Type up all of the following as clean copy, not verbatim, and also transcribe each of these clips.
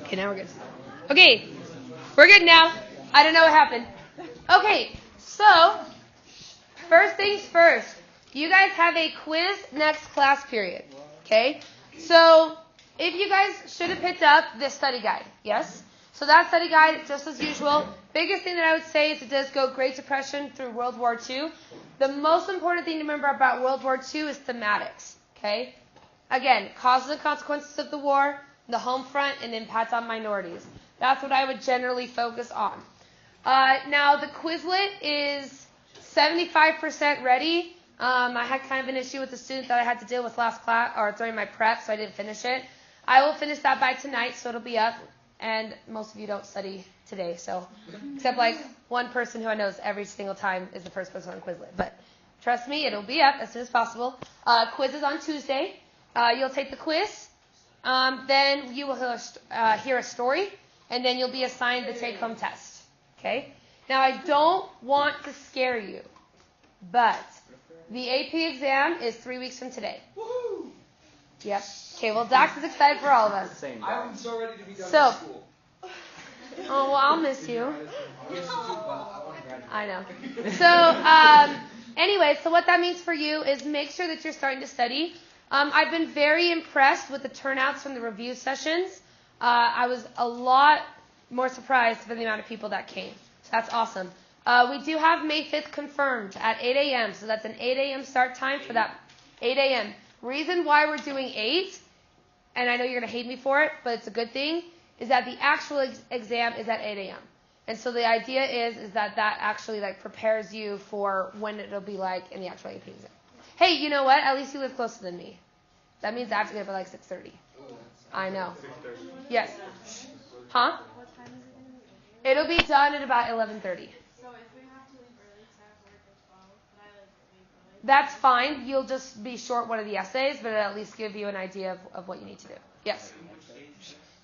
Okay, now we're good. Okay, we're good now. I don't know what happened. Okay, so first things first. You guys have a quiz next class period. Okay? So if you guys should have picked up this study guide, yes? So that study guide, just as usual. Biggest thing that I would say is it does go Great Depression through World War II. The most important thing to remember about World War II is thematics. Okay? Again, causes and consequences of the war, the home front, and impact on minorities. That's what I would generally focus on. Now, the Quizlet is 75% ready. I had kind of an issue with the student that I had to deal with last class, or during my prep, so I didn't finish it. I will finish that by tonight, so it'll be up. And most of you don't study today, so except like one person who I know is every single time is the first person on Quizlet. But trust me, it'll be up as soon as possible. Quiz is on Tuesday. You'll take the quiz. Then you will hear a story, and then you'll be assigned the take-home test. Okay? Now, I don't want to scare you, but the AP exam is 3 weeks from today. Woohoo! Yep. Okay, well, Dax is excited for all of us. I'm so ready to be done with school. Oh, well, I'll miss you. I know. So, anyway, so what that means for you is make sure that you're starting to study. I've been very impressed with the turnouts from the review sessions. I was a lot more surprised by the amount of people that came. So that's awesome. We do have May 5th confirmed at 8 a.m. So that's an 8 a.m. start time for that 8 a.m. Reason why we're doing 8, and I know you're going to hate me for it, but it's a good thing, is that the actual exam is at 8 a.m. And so the idea is that actually like prepares you for when it'll be like in the actual AP exam. Hey, you know what? At least you live closer than me. That means I have to get up at like 6:30. I know. 6:30. Yes. Huh? What time is it going to be? It'll be done at about 11:30. So if we have to leave early to have work as well, can I like leave early? That's fine. You'll just be short one of the essays, but it'll at least give you an idea of what you need to do. Yes.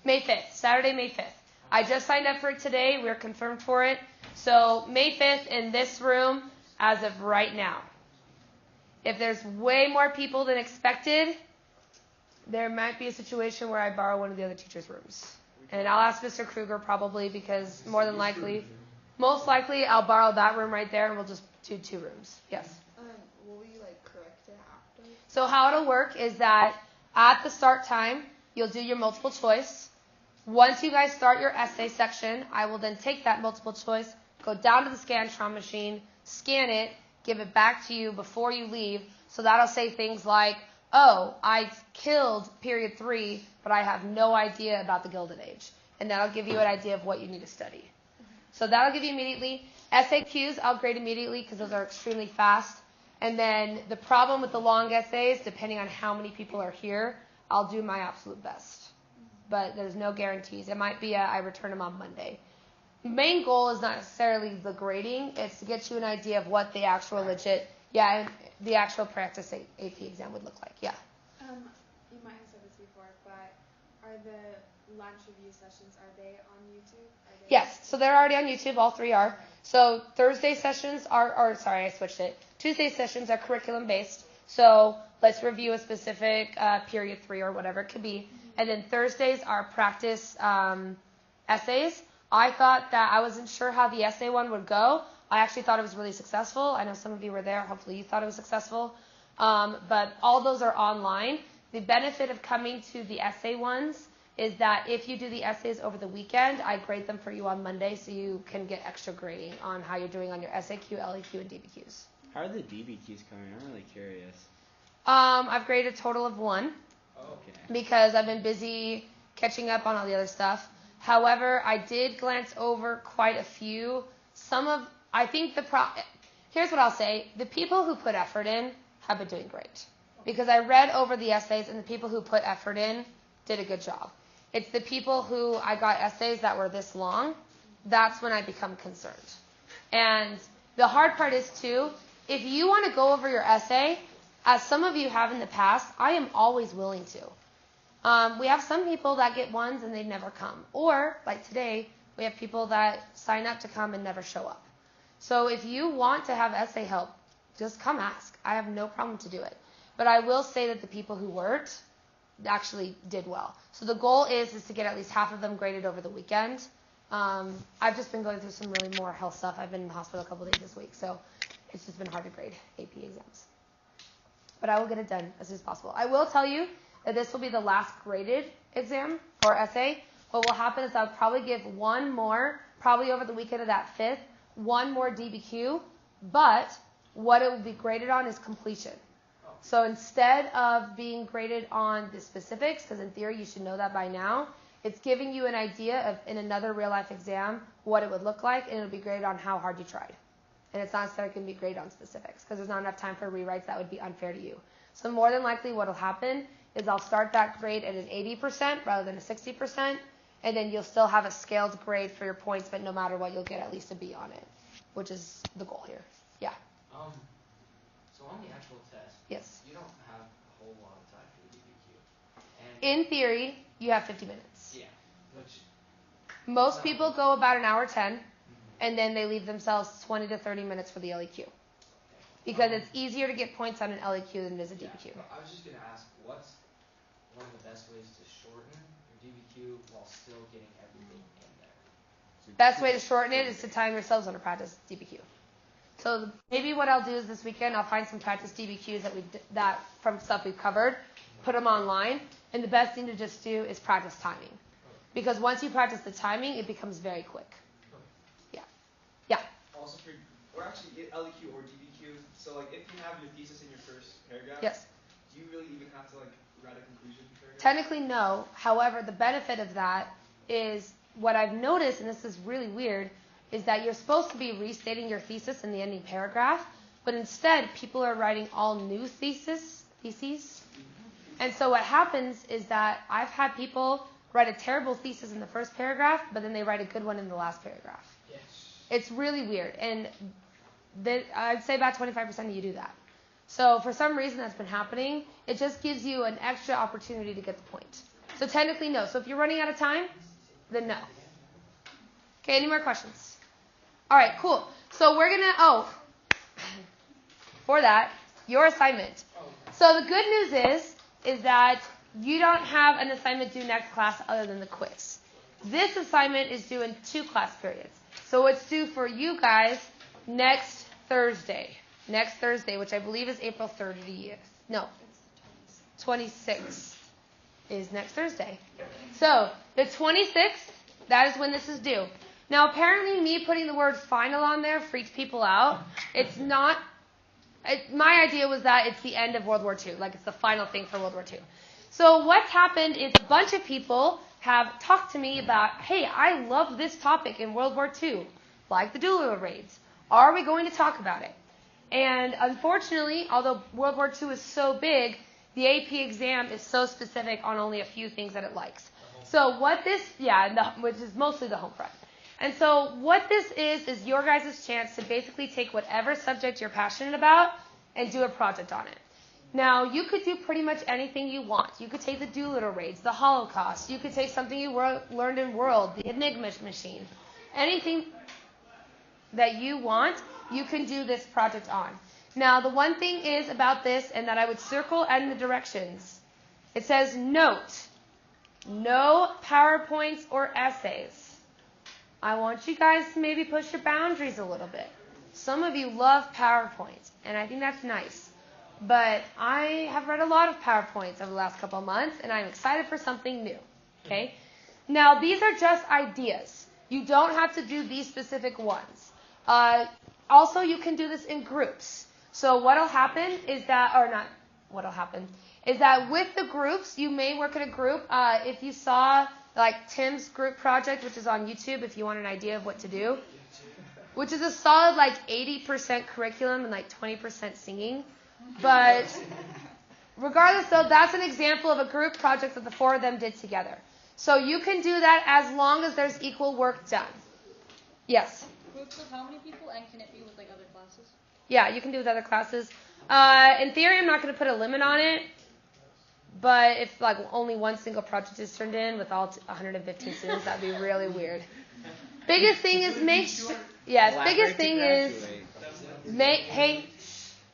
May 5th. Saturday, May 5th. I just signed up for it today. We're confirmed for it. So May 5th in this room as of right now. If there's way more people than expected, there might be a situation where I borrow one of the other teachers' rooms. And I'll ask Mr. Kruger probably because most likely I'll borrow that room right there and we'll just do 2 rooms. Yes. Will we correct it after? So how it'll work is that at the start time, you'll do your multiple choice. Once you guys start your essay section, I will then take that multiple choice, go down to the Scantron machine, scan it, give it back to you before you leave. So that'll say things like, oh, I killed period 3, but I have no idea about the Gilded Age. And that'll give you an idea of what you need to study. So that'll give you immediately. SAQs, I'll grade immediately because those are extremely fast. And then the problem with the long essays, depending on how many people are here, I'll do my absolute best. But there's no guarantees. It might be I return them on Monday. The main goal is not necessarily the grading. It's to get you an idea of what the actual the actual practice AP exam would look like. Yeah. You might have said this before, but are the lunch review sessions, are they on YouTube? Yes, so they're already on YouTube. All 3 are. So Thursday sessions I switched it. Tuesday sessions are curriculum based. So let's review a specific period 3 or whatever it could be. And then Thursdays are practice essays. I thought that I wasn't sure how the essay one would go. I actually thought it was really successful. I know some of you were there. Hopefully you thought it was successful. But all those are online. The benefit of coming to the essay ones is that if you do the essays over the weekend, I grade them for you on Monday so you can get extra grading on how you're doing on your SAQ, LEQ, and DBQs. How are the DBQs coming? I'm really curious. I've graded a total of 1. Okay. Because I've been busy catching up on all the other stuff. However, I did glance over quite a few. Here's what I'll say. The people who put effort in have been doing great. Because I read over the essays and the people who put effort in did a good job. It's the people who I got essays that were this long, that's when I become concerned. And the hard part is too, if you want to go over your essay, as some of you have in the past, I am always willing to. We have some people that get 1s and they never come. Or, like today, we have people that sign up to come and never show up. So if you want to have essay help, just come ask. I have no problem to do it. But I will say that the people who weren't, actually did well. So the goal is to get at least half of them graded over the weekend. I've just been going through some really more health stuff. I've been in the hospital a couple days this week, so it's just been hard to grade AP exams. But I will get it done as soon as possible. I will tell you that this will be the last graded exam or essay. What will happen is I'll probably give one more, probably over the weekend of that 5th, one more DBQ, but what it will be graded on is completion. So instead of being graded on the specifics, because in theory you should know that by now, it's giving you an idea of, in another real-life exam, what it would look like, and it'll be graded on how hard you tried. And it's not necessarily going to be graded on specifics, because there's not enough time for rewrites that would be unfair to you. So more than likely what will happen is I'll start that grade at an 80% rather than a 60%, and then you'll still have a scaled grade for your points, but no matter what, you'll get at least a B on it, which is the goal here. Yeah? So on the actual test, Yes. you don't have a whole lot of time for the DBQ. And In theory, you have 50 minutes. yeah, which Most people go about an hour 10, and then they leave themselves 20 to 30 minutes for the LEQ. Because it's easier to get points on an LEQ than it is a DBQ. I was just gonna ask, what's one of the best ways to shorten your DBQ while still getting everything in there? Best way to shorten it is to time yourselves on a practice DBQ. So maybe what I'll do is this weekend I'll find some practice DBQs that from stuff we've covered, put them online, and the best thing to just do is practice timing. Because once you practice the timing, it becomes very quick. Yeah. Also, or actually LEQ or DBQ. So like, if you have your thesis in your first paragraph, Yes. do you really even have to like write a conclusion paragraph? Technically, no. However, the benefit of that is what I've noticed, and this is really weird, is that you're supposed to be restating your thesis in the ending paragraph, but instead people are writing all new theses. And so what happens is that I've had people write a terrible thesis in the first paragraph, but then they write a good one in the last paragraph. Yes. It's really weird, and I'd say about 25% of you do that. So for some reason that's been happening. It just gives you an extra opportunity to get the point. So technically, no. So if you're running out of time, then no. Okay, any more questions? All right, cool. So we're going to, for that, your assignment. So the good news is that you don't have an assignment due next class other than the quiz. This assignment is due in 2 class periods. So it's due for you guys next Thursday. Next Thursday, which I believe is April 30th. No, 26th is next Thursday. So the 26th, that is when this is due. Now, apparently me putting the word final on there freaked people out. It's not. My idea was that it's the end of World War II, like it's the final thing for World War II. So what's happened is a bunch of people have talked to me about, hey, I love this topic in World War II, like the doula raids. Are we going to talk about it? And unfortunately, although World War II is so big, the AP exam is so specific on only a few things that it likes. So what this, which is mostly the home front. And so what this is your guys' chance to basically take whatever subject you're passionate about and do a project on it. Now, you could do pretty much anything you want. You could take the Doolittle raids, the Holocaust. You could take something you learned in World, the Enigma machine. Anything that you want, you can do this project on. Now, the one thing is about this, and that I would circle in the directions. It says, note, no PowerPoints or essays. I want you guys to maybe push your boundaries a little bit. Some of you love PowerPoints, and I think that's nice. But I have read a lot of PowerPoints over the last couple of months, and I'm excited for something new. Okay? Now, these are just ideas. You don't have to do these specific ones. Also, you can do this in groups. So what'll happen is that, is that with the groups, you may work in a group. If you saw like Tim's group project, which is on YouTube, if you want an idea of what to do, which is a solid like 80% curriculum and like 20% singing. But regardless, though, that's an example of a group project that the 4 of them did together. So you can do that as long as there's equal work done. Yes? Groups of how many people, and can it be with like other classes? Yeah, you can do with other classes. In theory, I'm not going to put a limit on it. But if like only one single project is turned in with all 115 students, that'd be really weird. Biggest thing is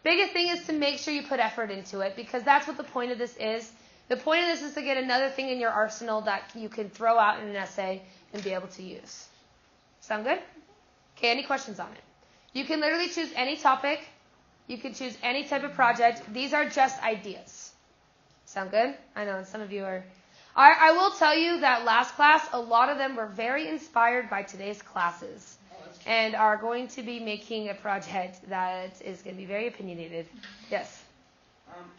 biggest thing is to make sure you put effort into it, because that's what the point of this is The point of this is to get another thing in your arsenal that you can throw out in an essay and be able to use. Sound good? Okay, any questions on it? You can literally choose any topic. You can choose any type of project. These are just ideas. Sound good? I know some of you are. I will tell you that last class, a lot of them were very inspired by today's classes and are going to be making a project that is going to be very opinionated. Yes?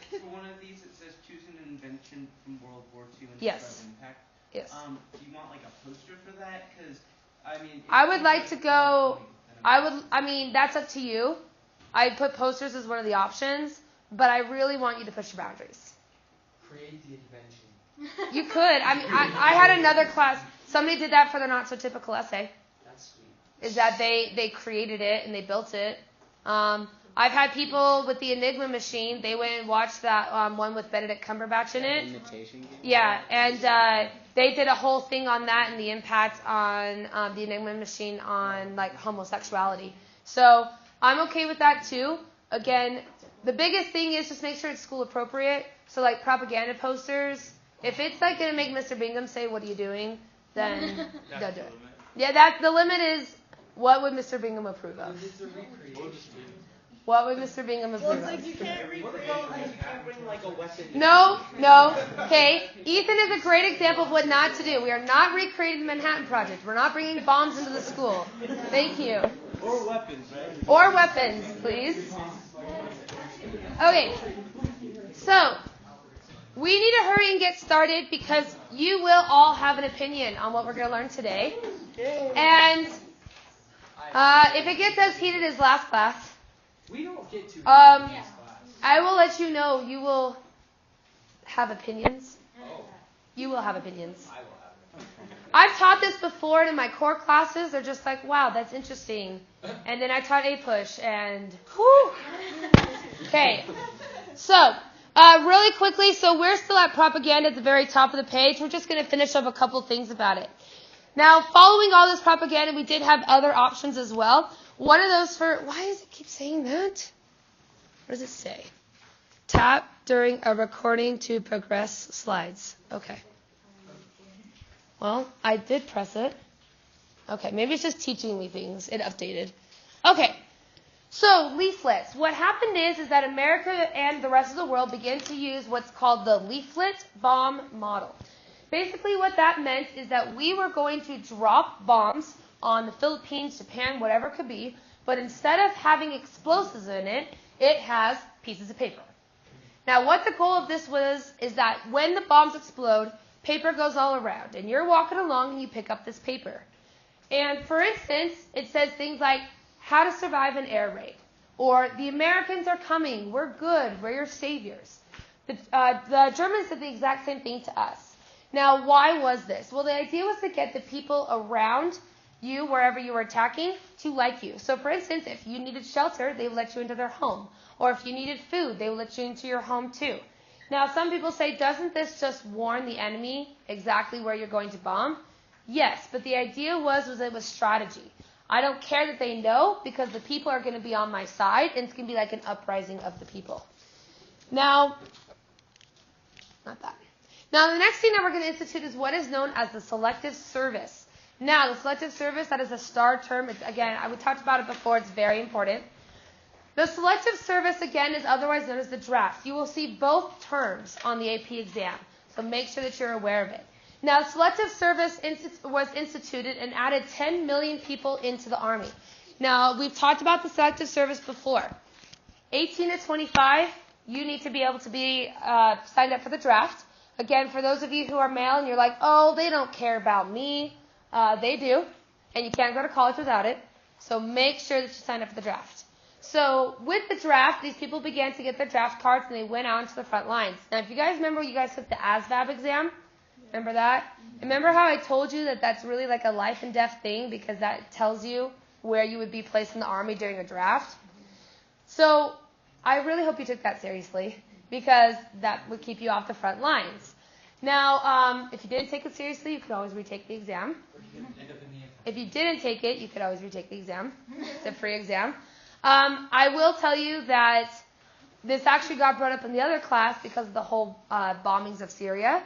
For one of these, it says choose an invention from World War II and Yes. describe impact. Yes. Do you want like a poster for that? Because, I mean... I would like to go... that's up to you. I put posters as one of the options, but I really want you to push your boundaries. Create the invention. You could. I had another class. Somebody did that for their not-so-typical essay. That's sweet. Is that they created it and they built it. I've had people with the Enigma machine. They went and watched that one with Benedict Cumberbatch in it. Imitation game? Yeah, and they did a whole thing on that and the impact on the Enigma machine on like homosexuality. So I'm okay with that too. Again, the biggest thing is just make sure it's school appropriate. So like propaganda posters. If it's like going to make Mr. Bingham say, "What are you doing?" then don't do it. Yeah, that's the limit. Is what would Mr. Bingham approve of? It's a recreation. What would Mr. Bingham approve Well, it's of? like you can't bring like a weapon. No. Okay, Ethan is a great example of what not to do. We are not recreating the Manhattan Project. We're not bringing bombs into the school. Thank you. Or weapons, right? Or weapons, please. Okay, so we need to hurry and get started because you will all have an opinion on what we're going to learn today. And if it gets as heated as last class, We don't get too I will let you know you will have opinions. You will have opinions. I will have it. I've taught this before in my core classes. They're just like, wow, that's interesting. And then I taught A-Push and whew. Okay. So, really quickly, so we're still at propaganda at the very top of the page. We're just going to finish up a couple things about it. Now, following all this propaganda, we did have other options as well. One of those why does it keep saying that? What does it say? Tap during a recording to progress slides. Okay. Well, I did press it. Okay, maybe it's just teaching me things. It updated. Okay. So, leaflets. What happened is that America and the rest of the world began to use what's called the leaflet bomb model. Basically, what that meant is that we were going to drop bombs on the Philippines, Japan, whatever it could be, but instead of having explosives in it, it has pieces of paper. Now, what the goal of this was is that when the bombs explode, paper goes all around, and you're walking along and you pick up this paper. And for instance, it says things like, how to survive an air raid, or the Americans are coming, we're good, we're your saviors. The Germans did the exact same thing to us. Now, why was this? Well, the idea was to get the people around you, wherever you were attacking, to like you. So, for instance, if you needed shelter, they would let you into their home. Or if you needed food, they would let you into your home too. Now, some people say, doesn't this just warn the enemy exactly where you're going to bomb? Yes, but the idea was it was strategy. I don't care that they know, because the people are going to be on my side, and it's going to be like an uprising of the people. Now, not that. Now, the next thing that we're going to institute is what is known as the selective service. Now, the selective service, that is a STAR term. It's, again, we talked about it before. It's very important. The selective service, again, is otherwise known as the draft. You will see both terms on the AP exam, so make sure that you're aware of it. Now, selective service was instituted and added 10 million people into the Army. Now, we've talked about the selective service before. 18 to 25, you need to be able to be signed up for the draft. Again, for those of you who are male and you're like, oh, they don't care about me, they do, and you can't go to college without it. So make sure that you sign up for the draft. So with the draft, these people began to get their draft cards and they went out into the front lines. Now, if you guys remember, you guys took the ASVAB exam. Remember that? Remember how I told you that that's really like a life and death thing because that tells you where you would be placed in the Army during a draft? So I really hope you took that seriously because that would keep you off the front lines. Now, if you didn't take it seriously, you could always retake the exam. If you didn't take it, you could always retake the exam. It's a free exam. I will tell you that this actually got brought up in the other class because of the whole bombings of Syria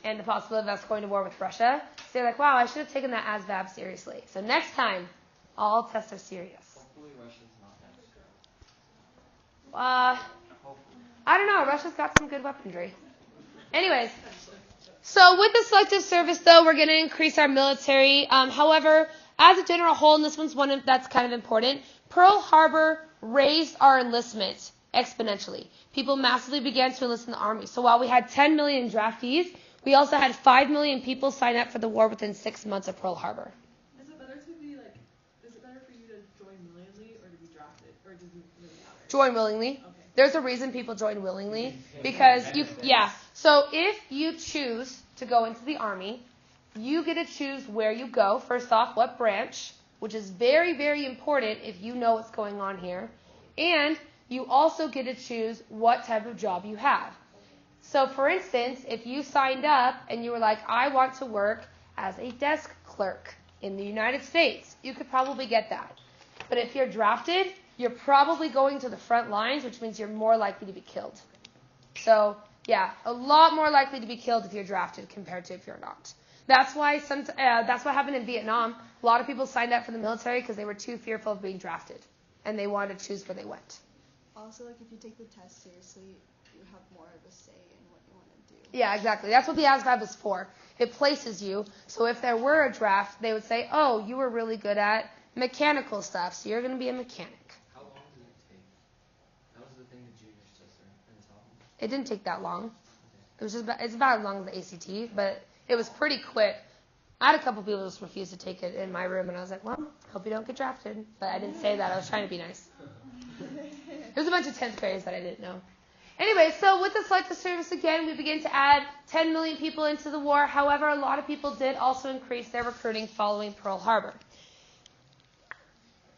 and the possibility of us going to war with Russia. So they're like, wow, I should have taken that ASVAB seriously. So next time, all tests are serious. Hopefully Russia's not that strong. I don't know. Russia's got some good weaponry. Anyways, so with the selective service, though, we're going to increase our military. However, as a general whole, and this one's one that's kind of important, Pearl Harbor raised our enlistment exponentially. People massively began to enlist in the Army. So while we had 10 million draftees, we also had 5 million people sign up for the war within 6 months of Pearl Harbor. Is it better for you to join willingly or to be drafted? Or does it really matter? Join willingly. Okay. There's a reason people join willingly. Because So if you choose to go into the Army, you get to choose where you go. First off, what branch, which is very, very important if you know what's going on here. And you also get to choose what type of job you have. So, for instance, if you signed up and you were like, I want to work as a desk clerk in the United States, you could probably get that. But if you're drafted, you're probably going to the front lines, which means you're more likely to be killed. So, yeah, a lot more likely to be killed if you're drafted compared to if you're not. That's why that's what happened in Vietnam. A lot of people signed up for the military because they were too fearful of being drafted, and they wanted to choose where they went. Also, like, if you take the test seriously, you have more of a say in what you want to do. Yeah, exactly. That's what the ASVAB is for. It places you. So if there were a draft, they would say, oh, you were really good at mechanical stuff, so you're going to be a mechanic. How long did it take? That was the thing the juniors tested in the top. It didn't take that long. It's about as long as the ACT, but it was pretty quick. I had a couple people just refuse to take it in my room, and I was like, well, hope you don't get drafted. But I didn't say that. I was trying to be nice. There's a bunch of 10th graders that I didn't know. Anyway, so with the selective service, again, we begin to add 10 million people into the war. However, a lot of people did also increase their recruiting following Pearl Harbor.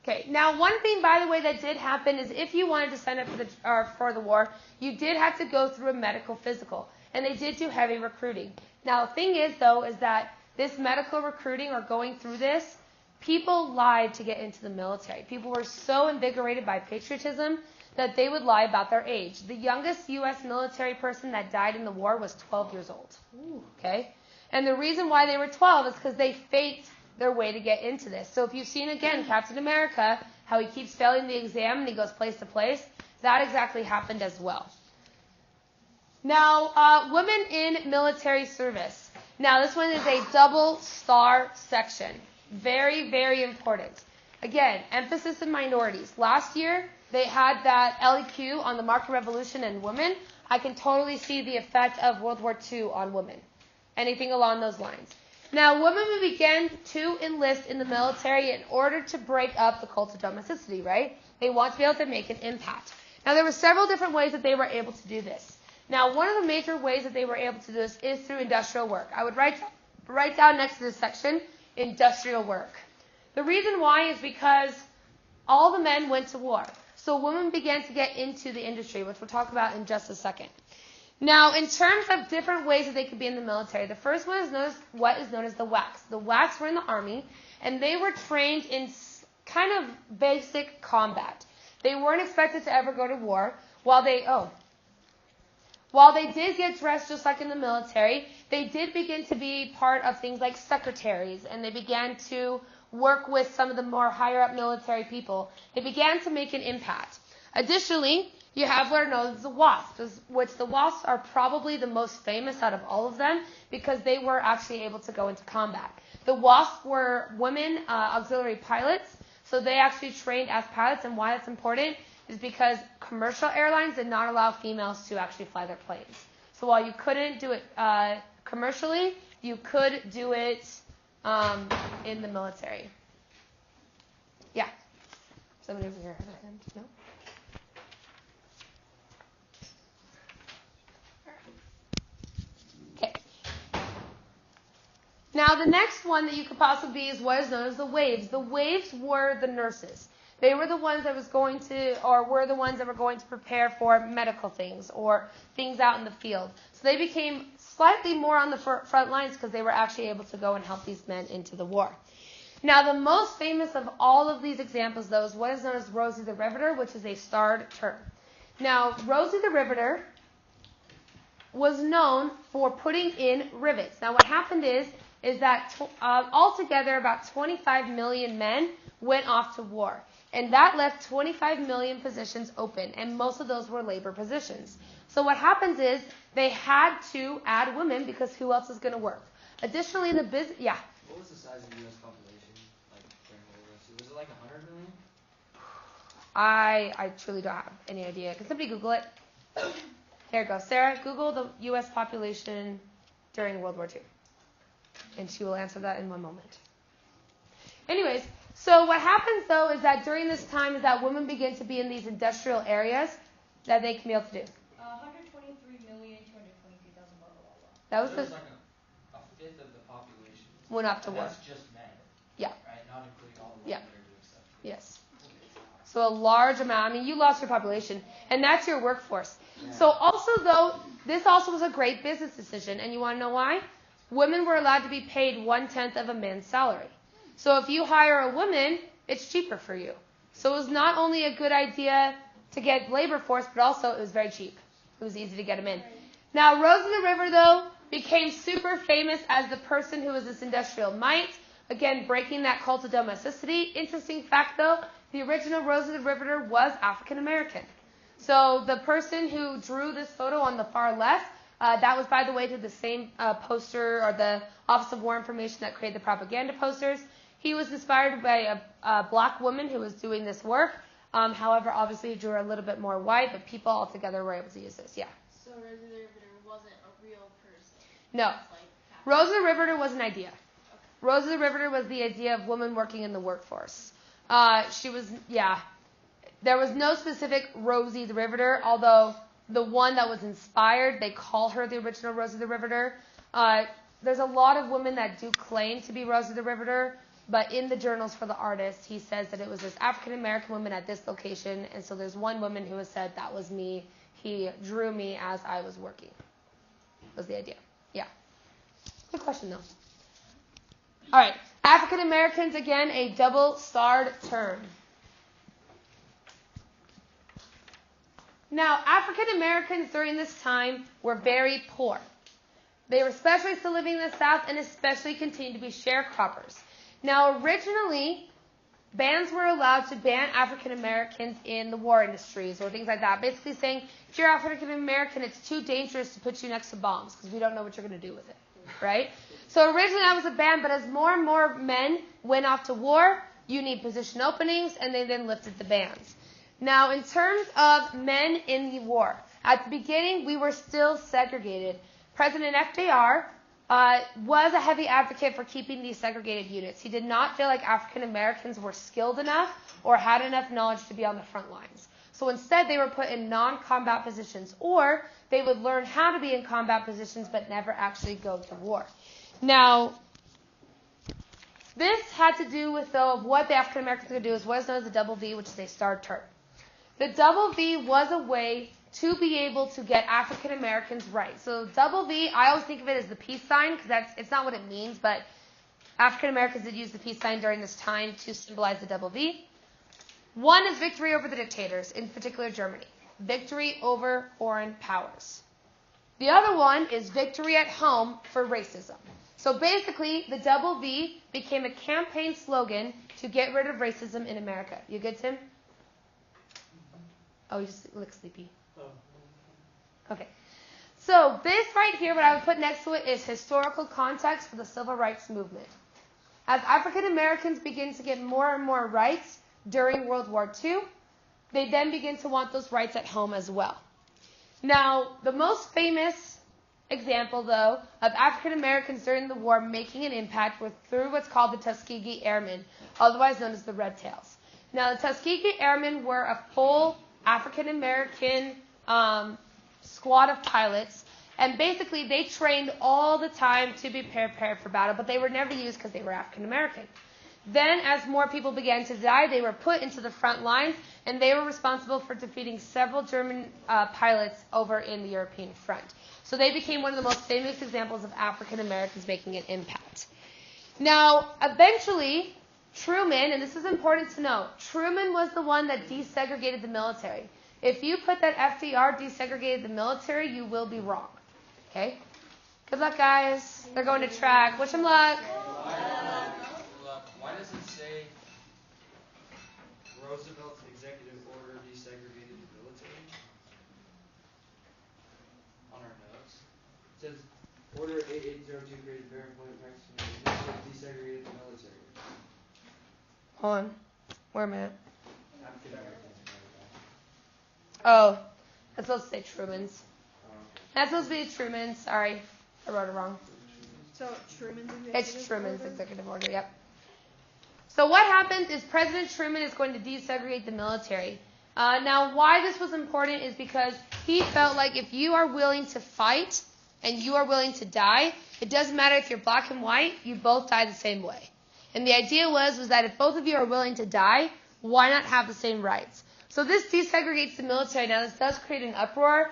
Okay, now one thing, by the way, that did happen is if you wanted to sign up for the war, you did have to go through a medical physical. And they did do heavy recruiting. Now, the thing is, though, is that this medical recruiting or going through this, people lied to get into the military. People were so invigorated by patriotism that they would lie about their age. The youngest U.S. military person that died in the war was 12 years old. Okay? And the reason why they were 12 is because they faked their way to get into this. So if you've seen, again, Captain America, how he keeps failing the exam and he goes place to place, that exactly happened as well. Now, women in military service. Now, this one is a double star section. Very, very important. Again, emphasis in minorities. Last year, they had that LEQ on the Market Revolution and women. I can totally see the effect of World War II on women. Anything along those lines. Now, women began to enlist in the military in order to break up the cult of domesticity, right? They want to be able to make an impact. Now, there were several different ways that they were able to do this. Now, one of the major ways that they were able to do this is through industrial work. I would write down next to this section, industrial work. The reason why is because all the men went to war. So women began to get into the industry, which we'll talk about in just a second. Now, in terms of different ways that they could be in the military, the first one is what is known as the WACs. The WACs were in the Army, and they were trained in kind of basic combat. They weren't expected to ever go to war. While they did get dressed just like in the military, they did begin to be part of things like secretaries, and they began to work with some of the more higher up military people. They began to make an impact. Additionally, you have what are known as the WASPs, which the WASPs are probably the most famous out of all of them because they were actually able to go into combat. The WASPs were women auxiliary pilots, so they actually trained as pilots, and why that's important is because commercial airlines did not allow females to actually fly their planes. So while you couldn't do it commercially, you could do it in the military. Yeah. Somebody over here had a hand? No? Okay. Now the next one that you could possibly be is what is known as the waves. The waves were the nurses. They were the ones that were the ones that were going to prepare for medical things or things out in the field. So they became slightly more on the front lines because they were actually able to go and help these men into the war. Now, the most famous of all of these examples, though, is what is known as Rosie the Riveter, which is a starred term. Now, Rosie the Riveter was known for putting in rivets. Now, what happened is that altogether about 25 million men went off to war. And that left 25 million positions open, and most of those were labor positions. So what happens is they had to add women because who else is going to work? Additionally, the business, yeah. What was the size of the U.S. population like during World War II? Was it like 100 million? I truly don't have any idea. Can somebody Google it? Here it goes. Sarah, Google the U.S. population during World War II. And she will answer that in one moment. Anyways, so what happens, though, is that during this time is that women begin to be in these industrial areas that they can be able to do. 123,222,000, blah, blah, blah. That was So the... there's like a fifth of the population. Went off to And war. that's just men. Yeah. Right? Not including all the Yeah. women that are doing stuff. Yes. So a large amount. I mean, you lost your population, and that's your workforce. Yeah. So also, though, this also was a great business decision, and you want to know why? Women were allowed to be paid 1/10 of a man's salary. So if you hire a woman, it's cheaper for you. So it was not only a good idea to get labor force, but also it was very cheap. It was easy to get them in. Now, Rose in the River, though, became super famous as the person who was this industrial mite, again, breaking that cult of domesticity. Interesting fact, though, the original Rose of the Riveter was African American. So the person who drew this photo on the far left, that was, by the way, to the same poster or the Office of War Information that created the propaganda posters. He was inspired by a black woman who was doing this work. However, obviously, he drew her a little bit more white, but people altogether were able to use this. Yeah. So Rosie the Riveter wasn't a real person. No. It's like Rose of the Riveter was an idea. Rose of the Riveter was the idea of women working in the workforce. There was no specific Rosie the Riveter, although the one that was inspired, they call her the original Rosie the Riveter. There's a lot of women that do claim to be Rosie the Riveter, but in the journals for the artist, he says that it was this African-American woman at this location, and so there's one woman who has said, that was me. He drew me as I was working. Was the idea. Yeah. Good question, though. All right. African-Americans, again, a double-starred term. Now, African-Americans during this time were very poor. They were especially still living in the South and especially continued to be sharecroppers. Now, originally, bans were allowed to ban African-Americans in the war industries or things like that, basically saying, if you're African-American, it's too dangerous to put you next to bombs because we don't know what you're going to do with it, right? So originally that was a ban, but as more and more men went off to war, you need position openings, and they then lifted the bans. Now, in terms of men in the war, at the beginning, we were still segregated. President FDR was a heavy advocate for keeping these segregated units. He did not feel like African Americans were skilled enough or had enough knowledge to be on the front lines. So instead, they were put in non-combat positions, or they would learn how to be in combat positions but never actually go to war. Now, this had to do with, though, of what the African Americans could do is what is known as the double V, which is a starred term. The double V was a way to be able to get African Americans right. So double V, I always think of it as the peace sign because it's not what it means, but African Americans did use the peace sign during this time to symbolize the double V. One is victory over the dictators, in particular Germany. Victory over foreign powers. The other one is victory at home for racism. So basically, the double V became a campaign slogan to get rid of racism in America. You good, Tim? Oh, you just look sleepy. Okay. So this right here, what I would put next to it is historical context for the civil rights movement. As African Americans begin to get more and more rights during World War II, they then begin to want those rights at home as well. Now, the most famous example, though, of African Americans during the war making an impact were through what's called the Tuskegee Airmen, otherwise known as the Red Tails. Now, the Tuskegee Airmen were a full African American squad of pilots, and basically they trained all the time to be prepared for battle, but they were never used because they were African American. Then, as more people began to die, they were put into the front lines, and they were responsible for defeating several German pilots over in the European front. So they became one of the most famous examples of African Americans making an impact. Now, eventually, Truman, and this is important to know, Truman was the one that desegregated the military. If you put that FDR desegregated the military, you will be wrong. Okay? Good luck, guys. They're going to track. Wish them luck. Why does it say Roosevelt's executive order desegregated the military? On our notes. It says Order 8802 created fair employment practices and desegregated the military. Hold on. Wait a minute. African Americans. Oh, that's supposed to say Truman's. That's supposed to be Truman's. Sorry, I wrote it wrong. So Truman's executive It's Truman's order? executive order, yep. So what happens is President Truman is going to desegregate the military. Now, why this was important is because he felt like if you are willing to fight and you are willing to die, it doesn't matter if you're black and white, you both die the same way. And the idea was that if both of you are willing to die, why not have the same rights? So this desegregates the military. Now, this does create an uproar.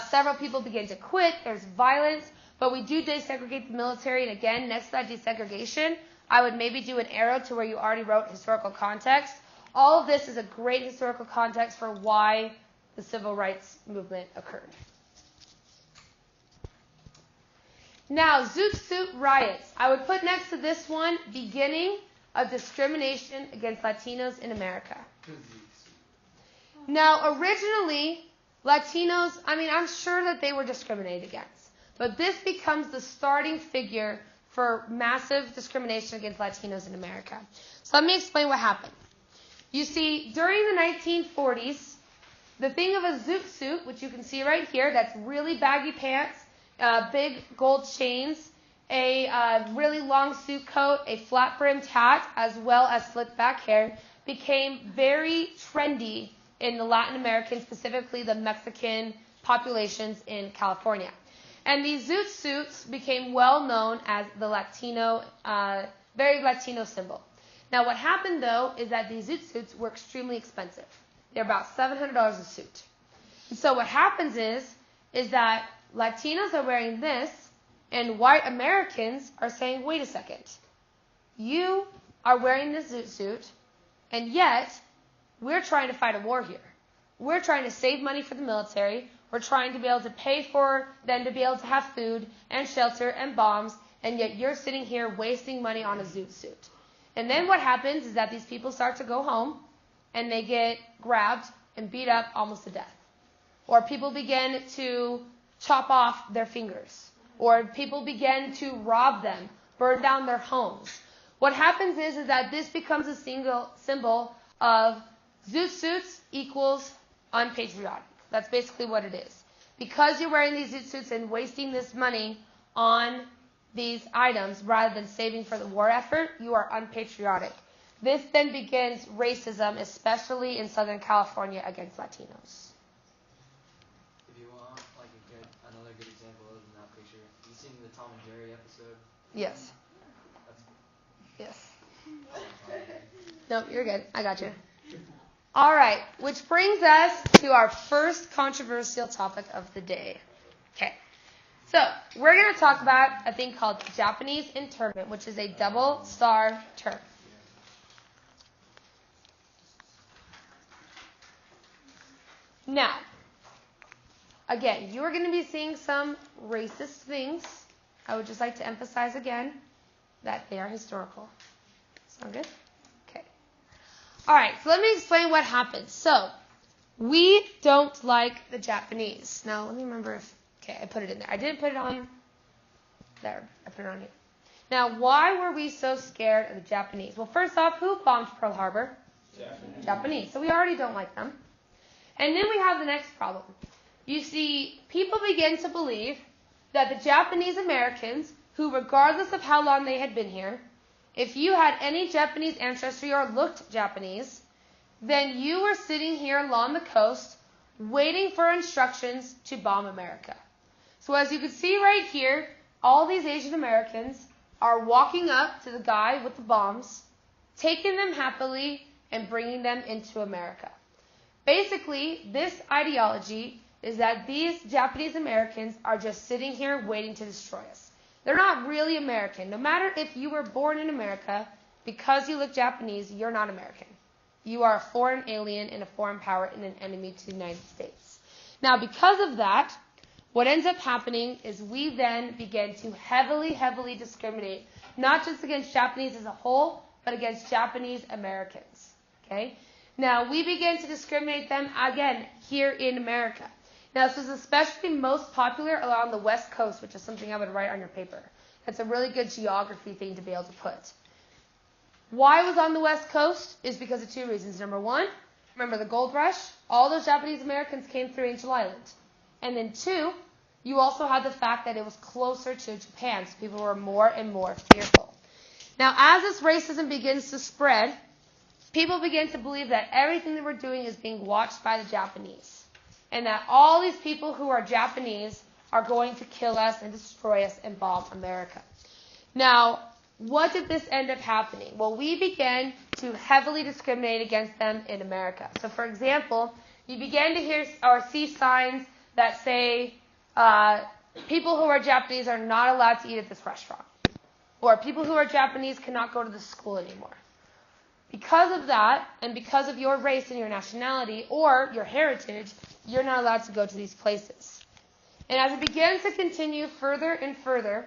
Several people begin to quit. There's violence. But we do desegregate the military. And again, next to that desegregation, I would maybe do an arrow to where you already wrote historical context. All of this is a great historical context for why the civil rights movement occurred. Now, Zoot Suit riots. I would put next to this one, beginning of discrimination against Latinos in America. Now, originally, Latinos, I'm sure that they were discriminated against. But this becomes the starting figure for massive discrimination against Latinos in America. So let me explain what happened. You see, during the 1940s, the thing of a zoot suit, which you can see right here, that's really baggy pants, big gold chains, a really long suit coat, a flat-brimmed hat, as well as slicked back hair, became very trendy in the Latin American, specifically the Mexican populations in California. And these zoot suits became well known as the Latino, very Latino symbol. Now what happened though is that these zoot suits were extremely expensive. They're about $700 a suit. And so what happens is that Latinos are wearing this and white Americans are saying, wait a second, you are wearing this zoot suit and yet we're trying to fight a war here. We're trying to save money for the military. We're trying to be able to pay for them to be able to have food and shelter and bombs, and yet you're sitting here wasting money on a zoot suit. And then what happens is that these people start to go home, and they get grabbed and beat up almost to death. Or people begin to chop off their fingers. Or people begin to rob them, burn down their homes. What happens is that this becomes a single symbol of zoot suits equals unpatriotic. That's basically what it is. Because you're wearing these zoot suits and wasting this money on these items rather than saving for the war effort, you are unpatriotic. This then begins racism, especially in Southern California, against Latinos. If you want another good example other than that picture, you seen the Tom and Jerry episode? Yes. That's Yes. No, you're good. I got you. All right, which brings us to our first controversial topic of the day. Okay, so we're going to talk about a thing called Japanese internment, which is a double star term. Now, again, you are going to be seeing some racist things. I would just like to emphasize again that they are historical. Sound good? Okay. All right, so let me explain what happened. So, we don't like the Japanese. Now, let me remember if... Okay, I put it in there. I didn't put it on there. I put it on here. Now, why were we so scared of the Japanese? Well, first off, who bombed Pearl Harbor? Japanese. So we already don't like them. And then we have the next problem. You see, people begin to believe that the Japanese Americans, who regardless of how long they had been here, if you had any Japanese ancestry or looked Japanese, then you were sitting here along the coast waiting for instructions to bomb America. So as you can see right here, all these Asian Americans are walking up to the guy with the bombs, taking them happily, and bringing them into America. Basically, this ideology is that these Japanese Americans are just sitting here waiting to destroy us. They're not really American. No matter if you were born in America, because you look Japanese, you're not American. You are a foreign alien and a foreign power and an enemy to the United States. Now, because of that, what ends up happening is we then begin to heavily, heavily discriminate, not just against Japanese as a whole, but against Japanese Americans. Okay? Now, we begin to discriminate them, again, here in America. Now, this is especially most popular along the West Coast, which is something I would write on your paper. That's a really good geography thing to be able to put. Why it was on the West Coast is because of two reasons. Number one, remember the gold rush? All those Japanese Americans came through Angel Island. And then two, you also had the fact that it was closer to Japan, so people were more and more fearful. Now, as this racism begins to spread, people begin to believe that everything that we're doing is being watched by the Japanese. And that all these people who are Japanese are going to kill us and destroy us and bomb America. Now, what did this end up happening? Well, we began to heavily discriminate against them in America. So, for example, you began to hear or see signs that say people who are Japanese are not allowed to eat at this restaurant. Or people who are Japanese cannot go to the school anymore. Because of that, and because of your race and your nationality or your heritage, you're not allowed to go to these places. And as it begins to continue further and further,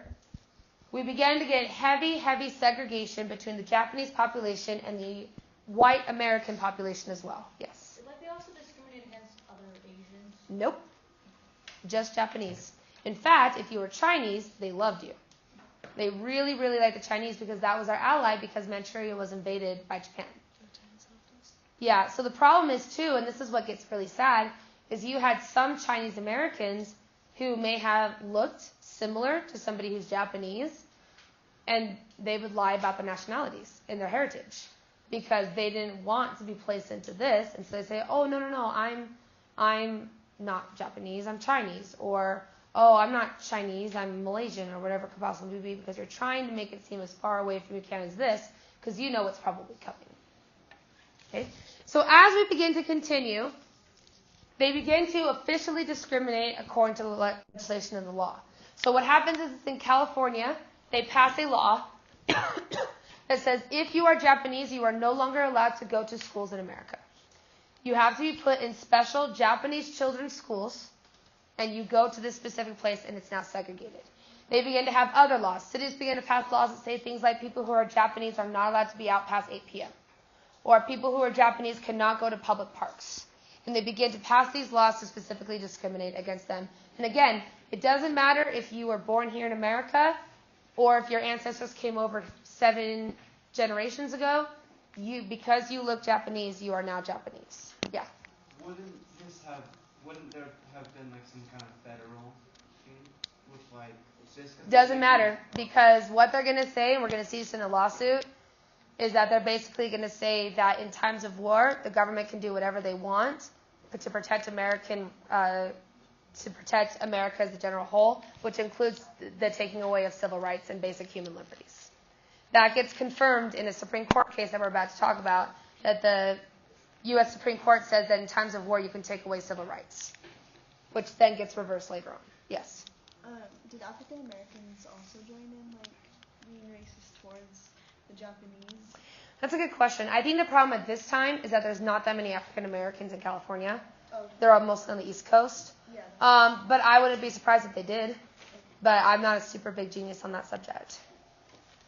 we began to get heavy, heavy segregation between the Japanese population and the white American population as well. Yes? Did they also discriminate against other Asians? Nope. Just Japanese. In fact, if you were Chinese, they loved you. They really, really liked the Chinese because that was our ally because Manchuria was invaded by Japan. Yeah, so the problem is too, and this is what gets really sad, is you had some Chinese Americans who may have looked similar to somebody who's Japanese, and they would lie about their nationalities and their heritage because they didn't want to be placed into this, and so they say, oh, no, I'm not Japanese, I'm Chinese, or oh, I'm not Chinese, I'm Malaysian, or whatever it could possibly be, because you're trying to make it seem as far away from you can as this, because you know what's probably coming. Okay? So as we begin to continue, they begin to officially discriminate according to the legislation and the law. So what happens is in California, they pass a law that says if you are Japanese, you are no longer allowed to go to schools in America. You have to be put in special Japanese children's schools, and you go to this specific place, and it's now segregated. They begin to have other laws. Cities begin to pass laws that say things like people who are Japanese are not allowed to be out past 8 p.m. Or people who are Japanese cannot go to public parks. And they begin to pass these laws to specifically discriminate against them. And again, it doesn't matter if you were born here in America or if your ancestors came over 7 generations ago. Because you look Japanese, you are now Japanese. Yeah. Wouldn't there have been like some kind of federal thing with like this? Doesn't matter, because what they're going to say, and we're going to see this in a lawsuit, is that they're basically going to say that in times of war, the government can do whatever they want to protect America as a general whole, which includes the taking away of civil rights and basic human liberties. That gets confirmed in a Supreme Court case that we're about to talk about, that the U.S. Supreme Court says that in times of war you can take away civil rights, which then gets reversed later on. Yes? Did African Americans also join in, like, being racist towards the Japanese? That's a good question. I think the problem at this time is that there's not that many African Americans in California. Okay. They're all mostly on the East Coast. Yeah. But I wouldn't be surprised if they did. But I'm not a super big genius on that subject.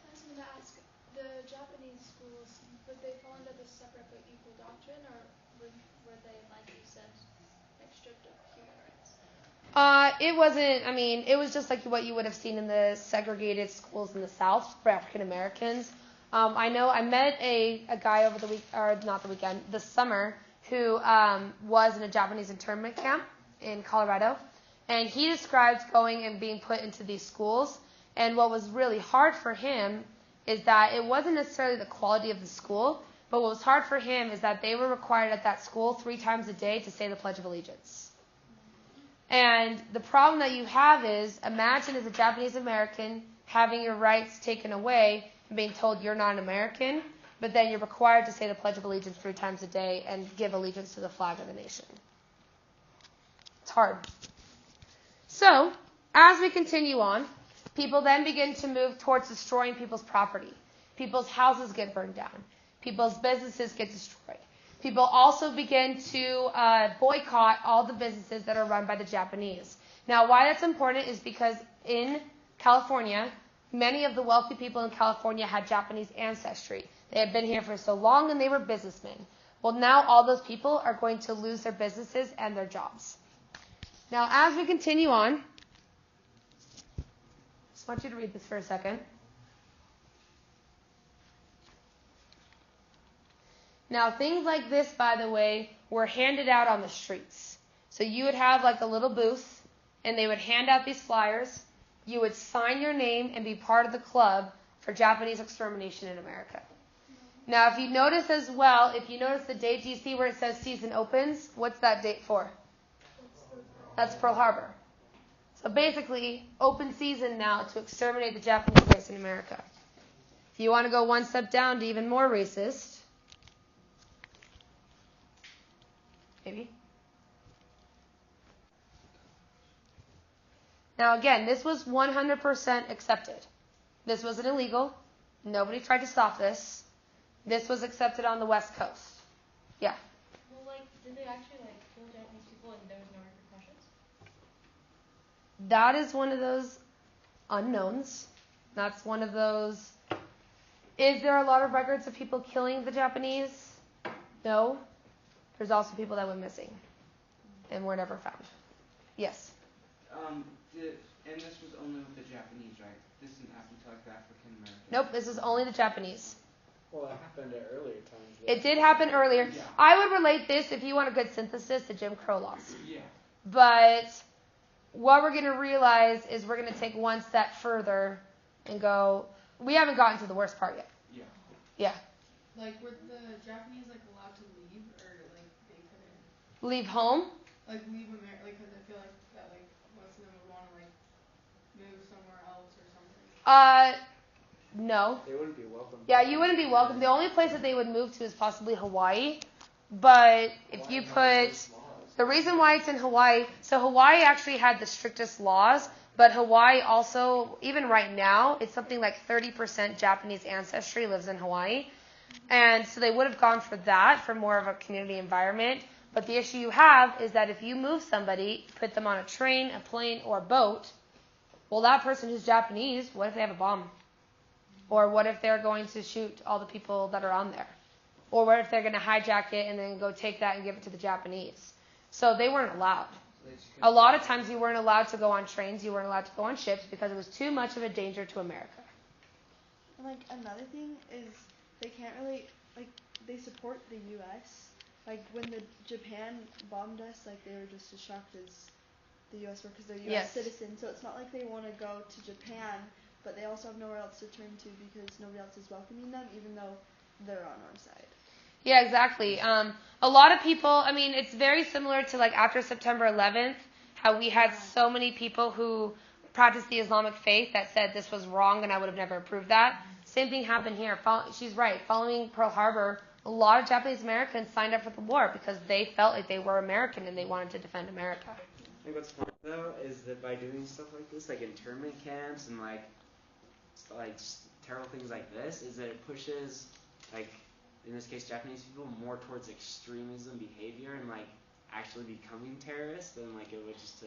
I was going to ask, the Japanese schools, would they fall under the separate but equal doctrine, or were they, like you said, like stripped of human rights? It wasn't, it was just like what you would have seen in the segregated schools in the South for African Americans. I met a guy over the week, or not the weekend, this summer, who was in a Japanese internment camp in Colorado. And he described going and being put into these schools. And what was really hard for him is that it wasn't necessarily the quality of the school, but what was hard for him is that they were required at that school 3 times a day to say the Pledge of Allegiance. And the problem that you have is, imagine as a Japanese American having your rights taken away and being told you're not an American, but then you're required to say the Pledge of Allegiance 3 times a day and give allegiance to the flag of the nation. It's hard. So, as we continue on, people then begin to move towards destroying people's property. People's houses get burned down. People's businesses get destroyed. people also begin to boycott all the businesses that are run by the Japanese. Now, why that's important is because in California, many of the wealthy people in California had Japanese ancestry. They had been here for so long and they were businessmen. Well, now all those people are going to lose their businesses and their jobs. Now, as we continue on, I want you to read this for a second. Now, things like this, by the way, were handed out on the streets. So you would have like a little booth, and they would hand out these flyers. You would sign your name and be part of the club for Japanese extermination in America. Now, if you notice as well, if you notice the date, do you see where it says season opens? What's that date for? That's Pearl Harbor. So basically, open season now to exterminate the Japanese race in America. If you want to go one step down to even more racist, maybe. Now again, this was 100% accepted. This wasn't illegal. Nobody tried to stop this. This was accepted on the West Coast. Yeah. Well, did they actually kill Japanese people and there was no repercussions? That is one of those unknowns. That's one of those. Is there a lot of records of people killing the Japanese? No. There's also people that went missing and were never found. Yes. And this was only with the Japanese, right? This didn't happen to the African Americans. Nope, this is only the Japanese. Well, it happened at earlier times. It did happen earlier. Yeah. I would relate this, if you want a good synthesis, to Jim Crow laws. Yeah. But what we're going to realize is we're going to take one step further and go, we haven't gotten to the worst part yet. Yeah. Yeah. Were the Japanese allowed to leave, or they couldn't? Leave home? Leave America, because I feel like that most of them would want to move somewhere else or something. No. They wouldn't be welcome. Yeah, you wouldn't be welcome. The only place that they would move to is possibly Hawaii. But if you put the reason why it's in Hawaii, so Hawaii actually had the strictest laws, but Hawaii also, even right now, it's something like 30% Japanese ancestry lives in Hawaii. And so they would have gone for that, for more of a community environment. But the issue you have is that if you move somebody, put them on a train, a plane, or a boat, well, that person who's Japanese, what if they have a bomb? Or what if they're going to shoot all the people that are on there? Or what if they're going to hijack it and then go take that and give it to the Japanese? So they weren't allowed. A lot of times you weren't allowed to go on trains, you weren't allowed to go on ships because it was too much of a danger to America. And another thing is they can't really, they support the U.S. When the Japan bombed us, they were just as shocked as the U.S. were because they're U.S. Yes. citizens. So it's not like they want to go to Japan, but they also have nowhere else to turn to because nobody else is welcoming them, even though they're on our side. Yeah, exactly. A lot of people, it's very similar to after September 11th, how we had so many people who practiced the Islamic faith that said this was wrong and I would have never approved that. Same thing happened here. She's right. Following Pearl Harbor, a lot of Japanese Americans signed up for the war because they felt like they were American and they wanted to defend America. I think what's fun though is that by doing stuff like this, internment camps and terrible things like this, is that it pushes in this case Japanese people more towards extremism behavior and actually becoming terrorists than it would just to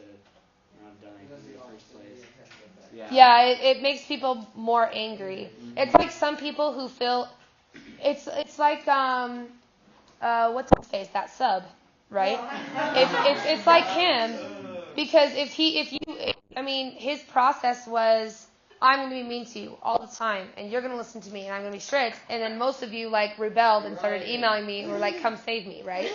have done anything in the first place. Yeah, it makes people more angry. It's like some people who feel it's like what's his face, that sub, right? It's like him because his process was, I'm going to be mean to you all the time, and you're going to listen to me, and I'm going to be strict. And then most of you rebelled and started emailing me and were come save me, right?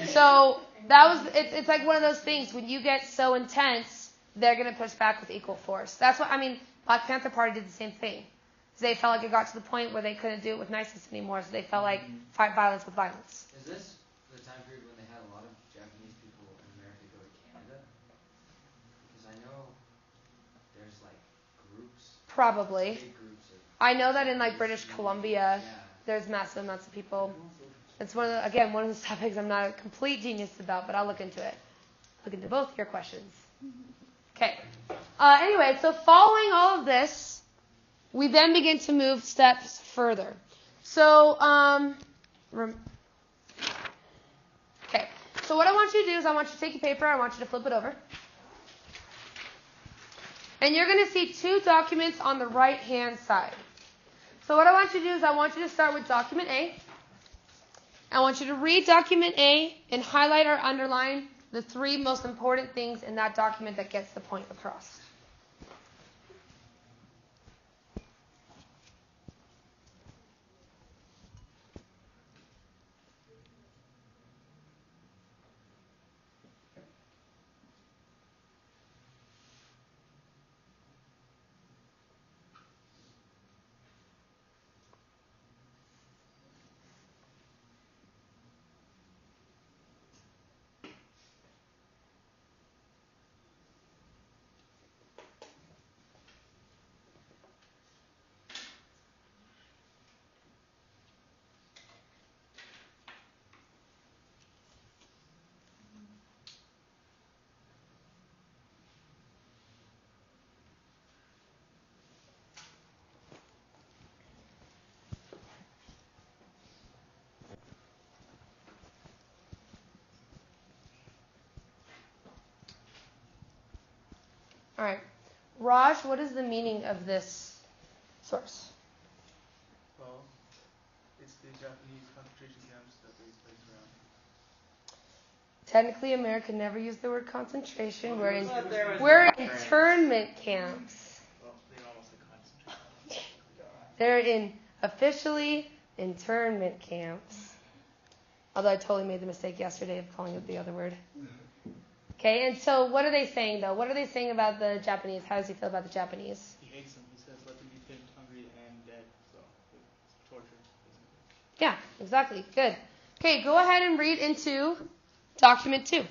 So it's like one of those things. When you get so intense, they're going to push back with equal force. That's what Black Panther Party did the same thing. They felt like it got to the point where they couldn't do it with niceness anymore, so they felt like fight violence with violence. Is this the time period when they had a lot of Japanese people in America go to Canada? Because I know there's groups. Probably. Big groups of I know that in British Columbia, there's massive amounts of people. It's one of the topics I'm not a complete genius about, but I'll look into it. Look into both your questions. Okay. Anyway, so following all of this, we then begin to move steps further. So, So what I want you to do is I want you to take your paper, I want you to flip it over. And you're going to see two documents on the right-hand side. So what I want you to do is I want you to start with document A. I want you to read document A and highlight or underline the three most important things in that document that gets the point across. All right. Raj, what is the meaning of this source? Well, it's the Japanese concentration camps that they place around. Technically, America never used the word concentration. We're internment camps. Well, they almost like concentration. They're in officially internment camps. Although I totally made the mistake yesterday of calling it the other word. Okay, and so what are they saying, though? What are they saying about the Japanese? How does he feel about the Japanese? He hates them. He says, let them be pinched, hungry, and dead. So, it's torture, basically. Yeah, exactly. Good. Okay, go ahead and read into document 2.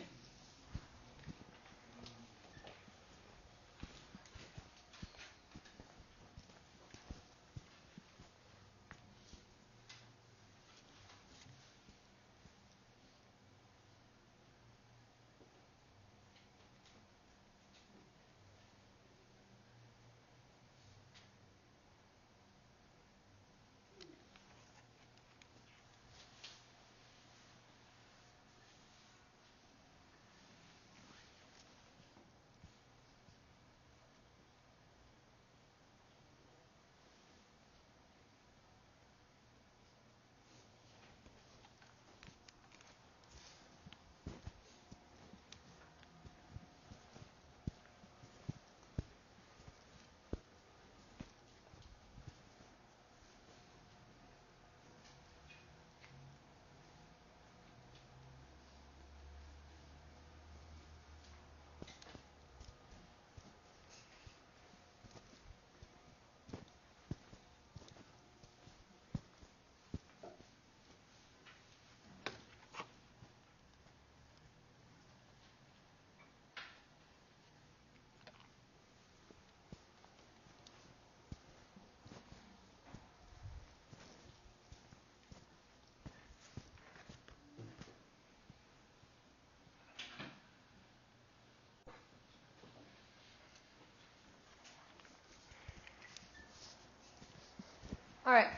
All right.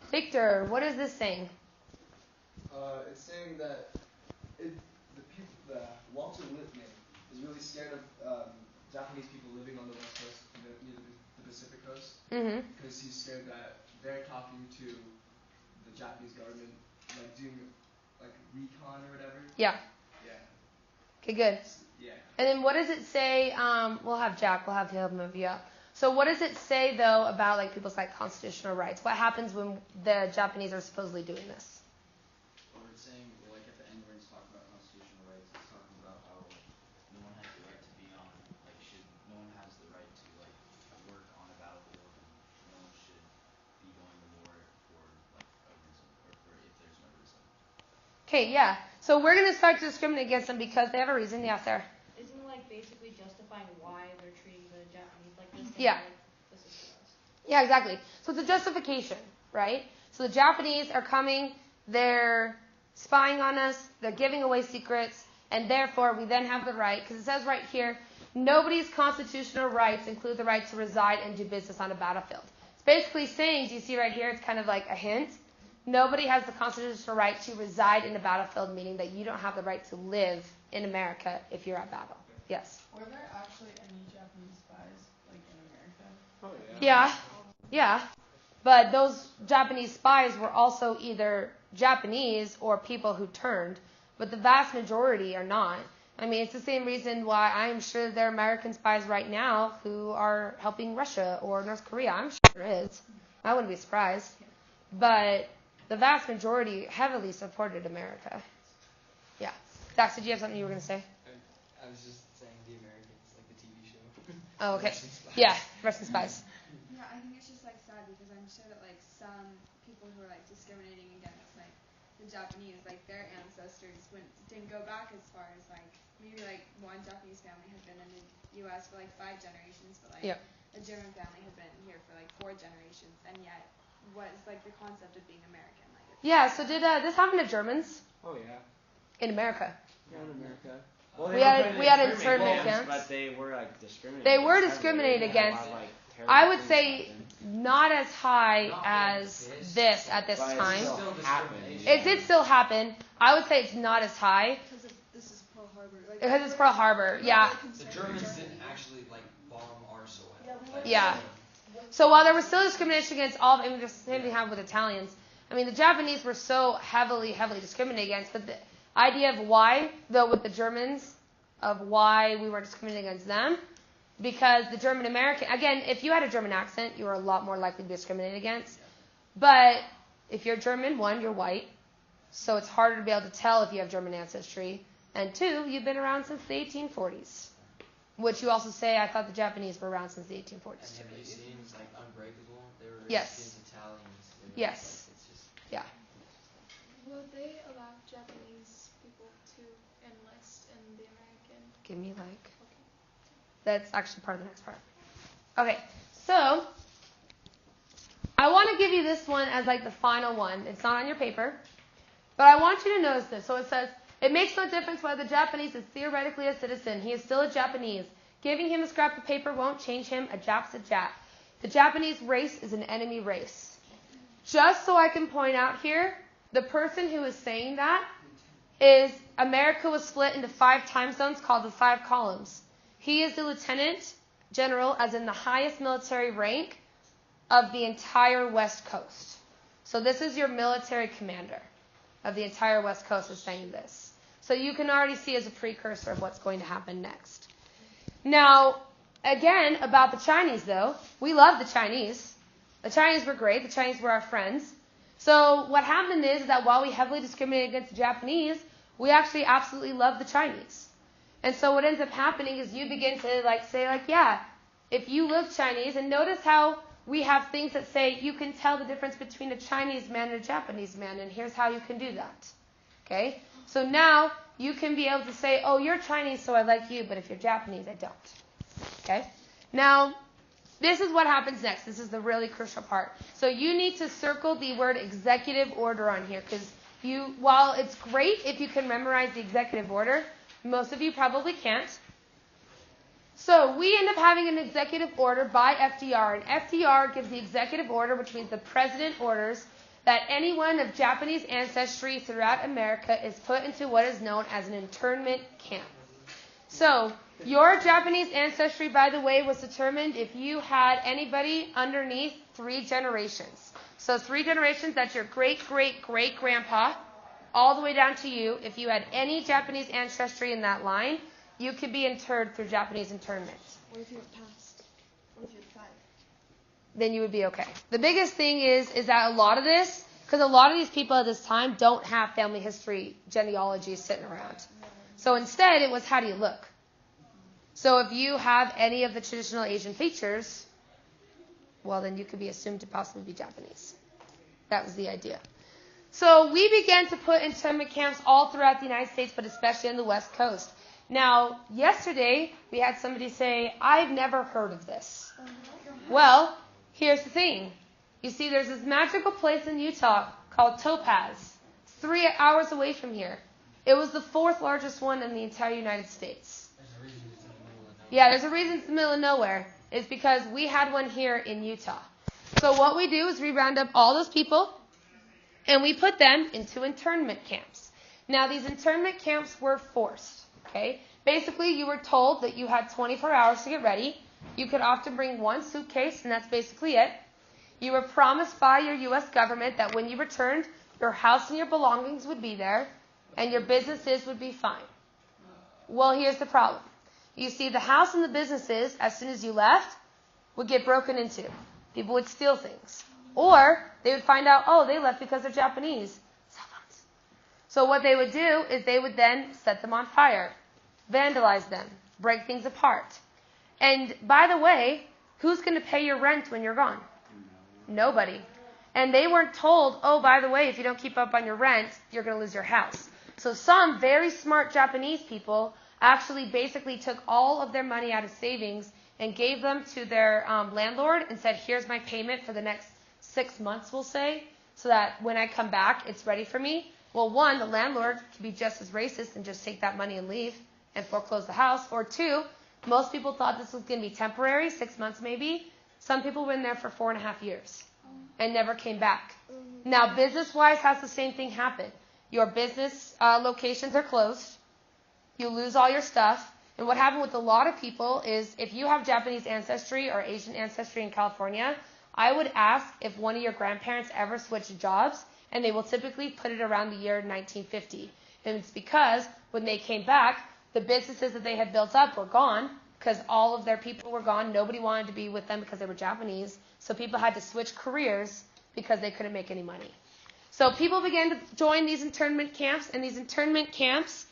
Victor, what is this saying? It's saying that Walter Lippmann is really scared of Japanese people living on the west coast, near the Pacific coast, because he's scared that they're talking to the Japanese government, like doing like recon or whatever. Yeah. Yeah. Okay, good. Yeah. And then what does it say? We'll have him move you up. So what does it say, though, about like people's like constitutional rights? What happens when the Japanese are supposedly doing this? Well, it's saying, like at the end where it's talking about constitutional rights, it's talking about how no one has the right to be on, no one has the right to like work on a battlefield, and no one should be going to war for like a reason, or for if there's no reason. Okay, yeah. So we're going to start to discriminate against them because they have a reason. Yeah, Sarah. Isn't it like basically justifying why they're treating the Japanese like this? Yeah. Like, this is for us. Yeah, exactly. So it's a justification, right? So the Japanese are coming, they're spying on us, they're giving away secrets, and therefore we then have the right, because it says right here, nobody's constitutional rights include the right to reside and do business on a battlefield. It's basically saying, do you see right here, it's kind of like a hint, Nobody has the constitutional right to reside in a battlefield, meaning that you don't have the right to live in America if you're at battle. Yes? Were there actually any Japanese spies, like, in America? Oh, Yeah. Yeah. But those Japanese spies were also either Japanese or people who turned, but the vast majority are not. I mean, it's the same reason why I'm sure there are American spies right now who are helping Russia or North Korea. I'm sure there is. I wouldn't be surprised. But the vast majority heavily supported America. Yeah. Dax, did you have something you were going to say? I was just saying The Americans, like the TV show. Oh, okay. Russian spies. Yeah, Russian spies. Yeah, I think it's just like sad because I'm sure that like some people who are like discriminating against like the Japanese, like their ancestors didn't go back as far as like maybe like one Japanese family had been in the U.S. for like 5 generations, but like a German family had been here for like 4 generations, and yet what is like the concept of being American? Like Yeah. So did this happen to Germans? Oh yeah. In America. Yeah, in America. Well, We had internment camps. But they were like discriminated. They were against discriminated heavily. against. They had a lot of, like, terrible I would things say happen. not as high as this at this But time. It still happened. It did still happen. I would say it's not as high this is Pearl Harbor. Like, because it's Pearl Harbor. Yeah. The Germans didn't actually like bomb our soil. Like, Yeah. So while there was still discrimination against all, I mean, the same thing happened with Italians. I mean, the Japanese were so heavily discriminated against, but the idea of why, though, with the Germans, of why we were discriminating against them, because the German American, again, if you had a German accent, you were a lot more likely to be discriminated against. But if you're German, 1, you're white, so it's harder to be able to tell if you have German ancestry, and 2, you've been around since the 1840s, which you also say, I thought the Japanese were around since the 1840s And too. have you seen like Unbreakable? They were Yes. against Italians. They were, Yes. It's just, Yeah. Will they allow Japanese people to enlist in the American? Give me like. Okay. That's actually part of the next part. Okay, so I want to give you this one as like the final one. It's not on your paper, but I want you to notice this. So it says, it makes no difference whether the Japanese is theoretically a citizen. He is still a Japanese. Giving him a scrap of paper won't change him. A Jap's a Jap. The Japanese race is an enemy race. Just so I can point out here, the person who is saying that is America was split into 5 time zones called the 5 columns. He is the lieutenant general, as in the highest military rank of the entire West Coast. So this is your military commander of the entire West Coast is saying this. So you can already see as a precursor of what's going to happen next. Now, again, about the Chinese, though, we love the Chinese. The Chinese were great. The Chinese were our friends. So what happened is that while we heavily discriminated against the Japanese, we actually absolutely love the Chinese. And so what ends up happening is you begin to say, yeah, if you look Chinese, and notice how we have things that say you can tell the difference between a Chinese man and a Japanese man, and here's how you can do that. Okay? So now you can be able to say, oh, you're Chinese, so I like you, but if you're Japanese, I don't. Okay? Now, this is what happens next. This is the really crucial part. So you need to circle the word executive order on here, because while it's great if you can memorize the executive order, most of you probably can't. So we end up having an executive order by FDR, and FDR gives the executive order, which means the president orders that anyone of Japanese ancestry throughout America is put into what is known as an internment camp. So your Japanese ancestry, by the way, was determined if you had anybody underneath 3 generations. So 3 generations, that's your great-great-great-grandpa, all the way down to you. If you had any Japanese ancestry in that line, you could be interred through Japanese internment. What if you have passed? What if you have 5? Then you would be okay. The biggest thing is that a lot of this, because a lot of these people at this time don't have family history genealogies sitting around. So instead, it was how do you look? So if you have any of the traditional Asian features, well, then you could be assumed to possibly be Japanese. That was the idea. So we began to put internment camps all throughout the United States, but especially on the West Coast. Now, yesterday, we had somebody say, I've never heard of this. Well, here's the thing. You see, there's this magical place in Utah called Topaz. It's 3 hours away from here. It was the 4th largest one in the entire United States. There's a reason it's in the middle of nowhere. It's because we had one here in Utah. So what we do is we round up all those people, and we put them into internment camps. Now, these internment camps were forced, okay? Basically, you were told that you had 24 hours to get ready. You could often bring one suitcase, and that's basically it. You were promised by your U.S. government that when you returned, your house and your belongings would be there, and your businesses would be fine. Well, here's the problem. You see, the house and the businesses, as soon as you left, would get broken into. People would steal things. Or they would find out, oh, they left because they're Japanese. Cell phones. So what they would do is they would then set them on fire, vandalize them, break things apart. And by the way, who's going to pay your rent when you're gone? Nobody. And they weren't told, oh, by the way, if you don't keep up on your rent, you're going to lose your house. So some very smart Japanese people actually basically took all of their money out of savings and gave them to their landlord and said, here's my payment for the next 6 months, we'll say, so that when I come back, it's ready for me. Well, one, the landlord could be just as racist and just take that money and leave and foreclose the house. Or two, most people thought this was going to be temporary, 6 months maybe. Some people were in there for 4.5 years and never came back. Now, business-wise, has the same thing happen. Your business locations are closed. You lose all your stuff. And what happened with a lot of people is if you have Japanese ancestry or Asian ancestry in California, I would ask if one of your grandparents ever switched jobs, and they will typically put it around the year 1950. And it's because when they came back, the businesses that they had built up were gone because all of their people were gone. Nobody wanted to be with them because they were Japanese. So people had to switch careers because they couldn't make any money. So people began to join these internment camps, and these internment camps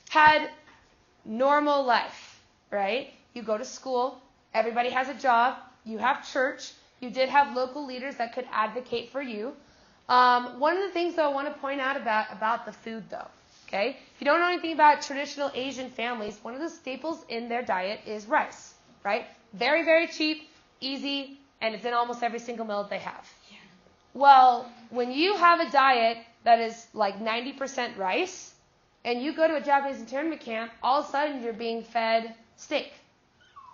had normal life, right? You go to school, everybody has a job, you have church, you did have local leaders that could advocate for you. One of the things, though, I want to point out about the food, though, okay? If you don't know anything about traditional Asian families, one of the staples in their diet is rice, right? Very, very cheap, easy, and it's in almost every single meal that they have. Yeah. Well, when you have a diet that is like 90% rice, and you go to a Japanese internment camp, all of a sudden you're being fed steak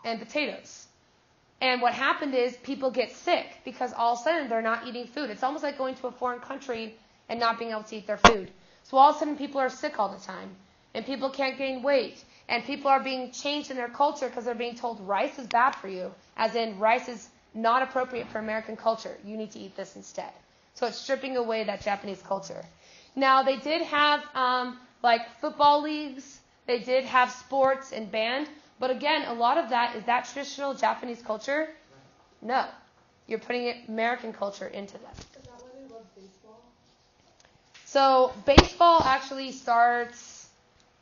and potatoes. And what happened is people get sick because all of a sudden they're not eating food. It's almost like going to a foreign country and not being able to eat their food. So all of a sudden people are sick all the time. And people can't gain weight. And people are being changed in their culture because they're being told rice is bad for you. As in, rice is not appropriate for American culture. You need to eat this instead. So it's stripping away that Japanese culture. Now, they did have like football leagues. They did have sports and band. But again, a lot of that, is that traditional Japanese culture? No. You're putting American culture into them. Is that why they love baseball? So baseball actually starts,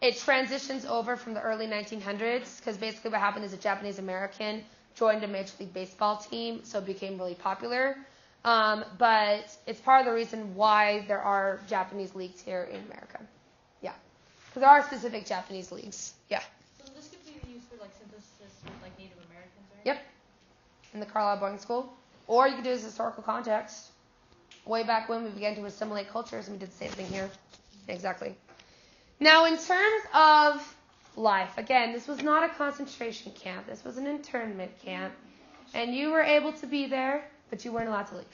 it transitions over from the early 1900s because basically what happened is a Japanese American joined a Major League Baseball team, so it became really popular. But it's part of the reason why there are Japanese leagues here in America. Yeah. Because there are specific Japanese leagues. Yeah. So this could be used for like synthesis with like Native Americans, right? Yep. In the Carlisle Boarding School. Or you could do it as historical context. Way back when we began to assimilate cultures, and we did the same thing here. Exactly. Now, in terms of life, again, this was not a concentration camp. This was an internment camp. And you were able to be there, but you weren't allowed to leave.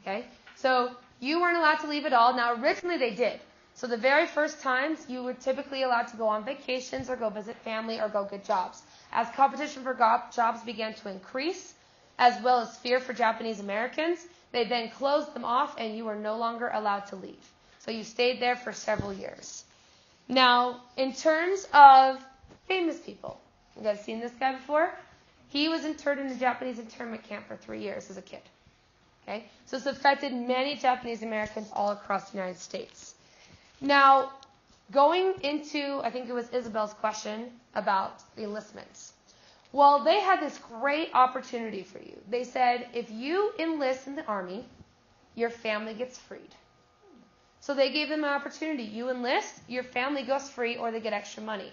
Okay? So you weren't allowed to leave at all. Now, originally they did. So the very first times, you were typically allowed to go on vacations or go visit family or go get jobs. As competition for jobs began to increase, as well as fear for Japanese Americans, they then closed them off and you were no longer allowed to leave. So you stayed there for several years. Now, in terms of famous people, you guys seen this guy before? He was interned in a Japanese internment camp for 3 years as a kid. Okay? So it's affected many Japanese Americans all across the United States. Now, going into, I think it was Isabel's question about the enlistments. Well, they had this great opportunity for you. They said, if you enlist in the Army, your family gets freed. So they gave them an opportunity. You enlist, your family goes free, or they get extra money.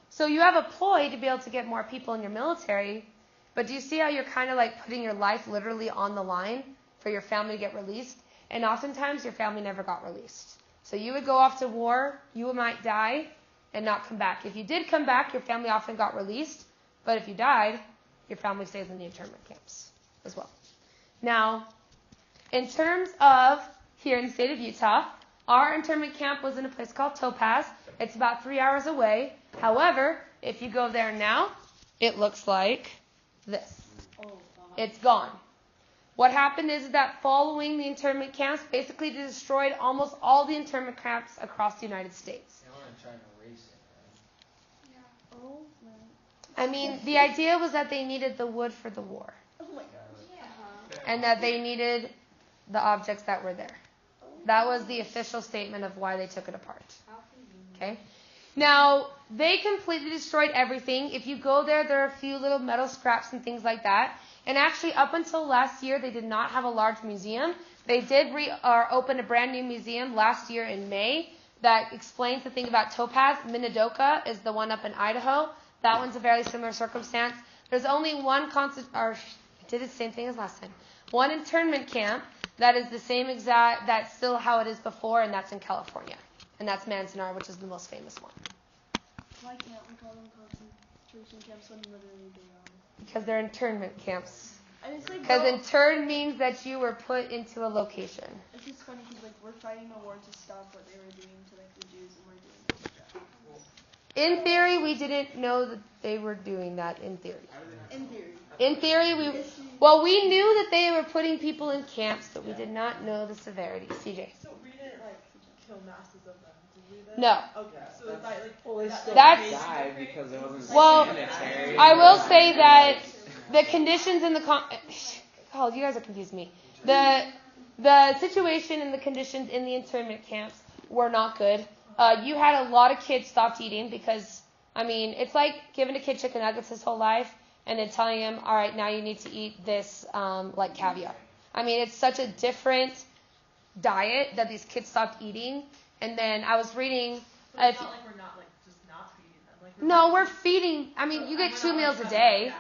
So you have a ploy to be able to get more people in your military, but do you see how you're kind of like putting your life literally on the line for your family to get released? And oftentimes your family never got released. So you would go off to war, you might die, and not come back. If you did come back, your family often got released, but if you died, your family stays in the internment camps as well. Now, in terms of here in the state of Utah. Our internment camp was in a place called Topaz. It's about 3 hours away. However, if you go there now, it looks like this. It's gone. What happened is that following the internment camps, basically they destroyed almost all the internment camps across the United States. They want to try and erase it, Yeah. Oh my. I mean, the idea was that they needed the wood for the war. Oh my god. And that they needed the objects that were there. That was the official statement of why they took it apart. Okay? Now, they completely destroyed everything. If you go there, there are a few little metal scraps and things like that. And actually, up until last year, they did not have a large museum. They did open a brand new museum last year in May that explains the thing about Topaz. Minidoka is the one up in Idaho. That one's a very similar circumstance. There's only one did the same thing as last time. One internment camp that is the same exact, that's still how it is before, and that's in California. And that's Manzanar, which is the most famous one. Why can't we call them concentration camps when literally they are? Because they're internment camps. And it's like Because intern means that you were put into a location. It's just funny because like we're fighting a war to stop what they were doing to like the Jews, and we're doing it to them. In theory, we didn't know that they were doing that in theory. In theory. In theory, we knew that they were putting people in camps, but we did not know the severity. CJ. So we didn't like kill masses of them, did we then? No. Okay, so it's like Well, they still That's- died because it wasn't Well, sanitary. I will say that the conditions in the oh, you guys are confusing me. The situation and the conditions in the internment camps were not good. You had a lot of kids stopped eating because, I mean, it's like giving a kid chicken nuggets his whole life and then telling him, all right, now you need to eat this like caviar. I mean, it's such a different diet that these kids stopped eating. And then I was reading. So it's not like we're not like just not feeding them. Like No, we're feeding. I mean, you get 2 meals a day.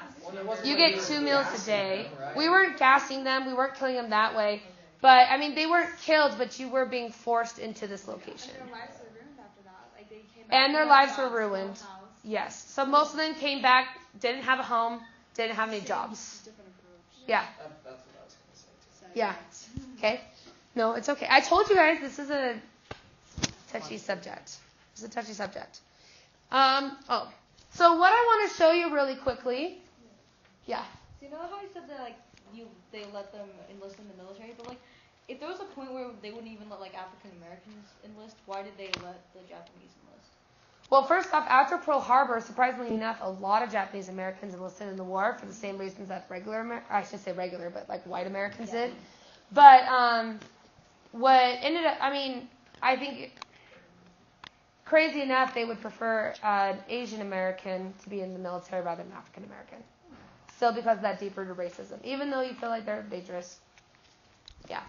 You get 2 meals a day. We weren't gassing them. We weren't killing them that way. But, I mean, they weren't killed, but you were being forced into this location. And their lives were ruined after that. Like they came back. And their lives were ruined. Yes. So most of them came back, didn't have a home, didn't have any jobs. Different approach. Yeah. That's what I was going to say, too. Yeah. Okay. No, it's okay. I told you guys this is a touchy subject. It's a touchy subject. So what I want to show you really quickly. Yeah. So you know how I said that like they let them enlist in the military, but like if there was a point where they wouldn't even let like African Americans enlist, why did they let the Japanese enlist? Well, first off, after Pearl Harbor, surprisingly enough, a lot of Japanese Americans enlisted in the war for the same reasons that I should say regular, but like white Americans did. But what ended up, I mean, I think crazy enough, they would prefer an Asian American to be in the military rather than African American. Still because of that deeper racism, even though you feel like they're dangerous. Yeah.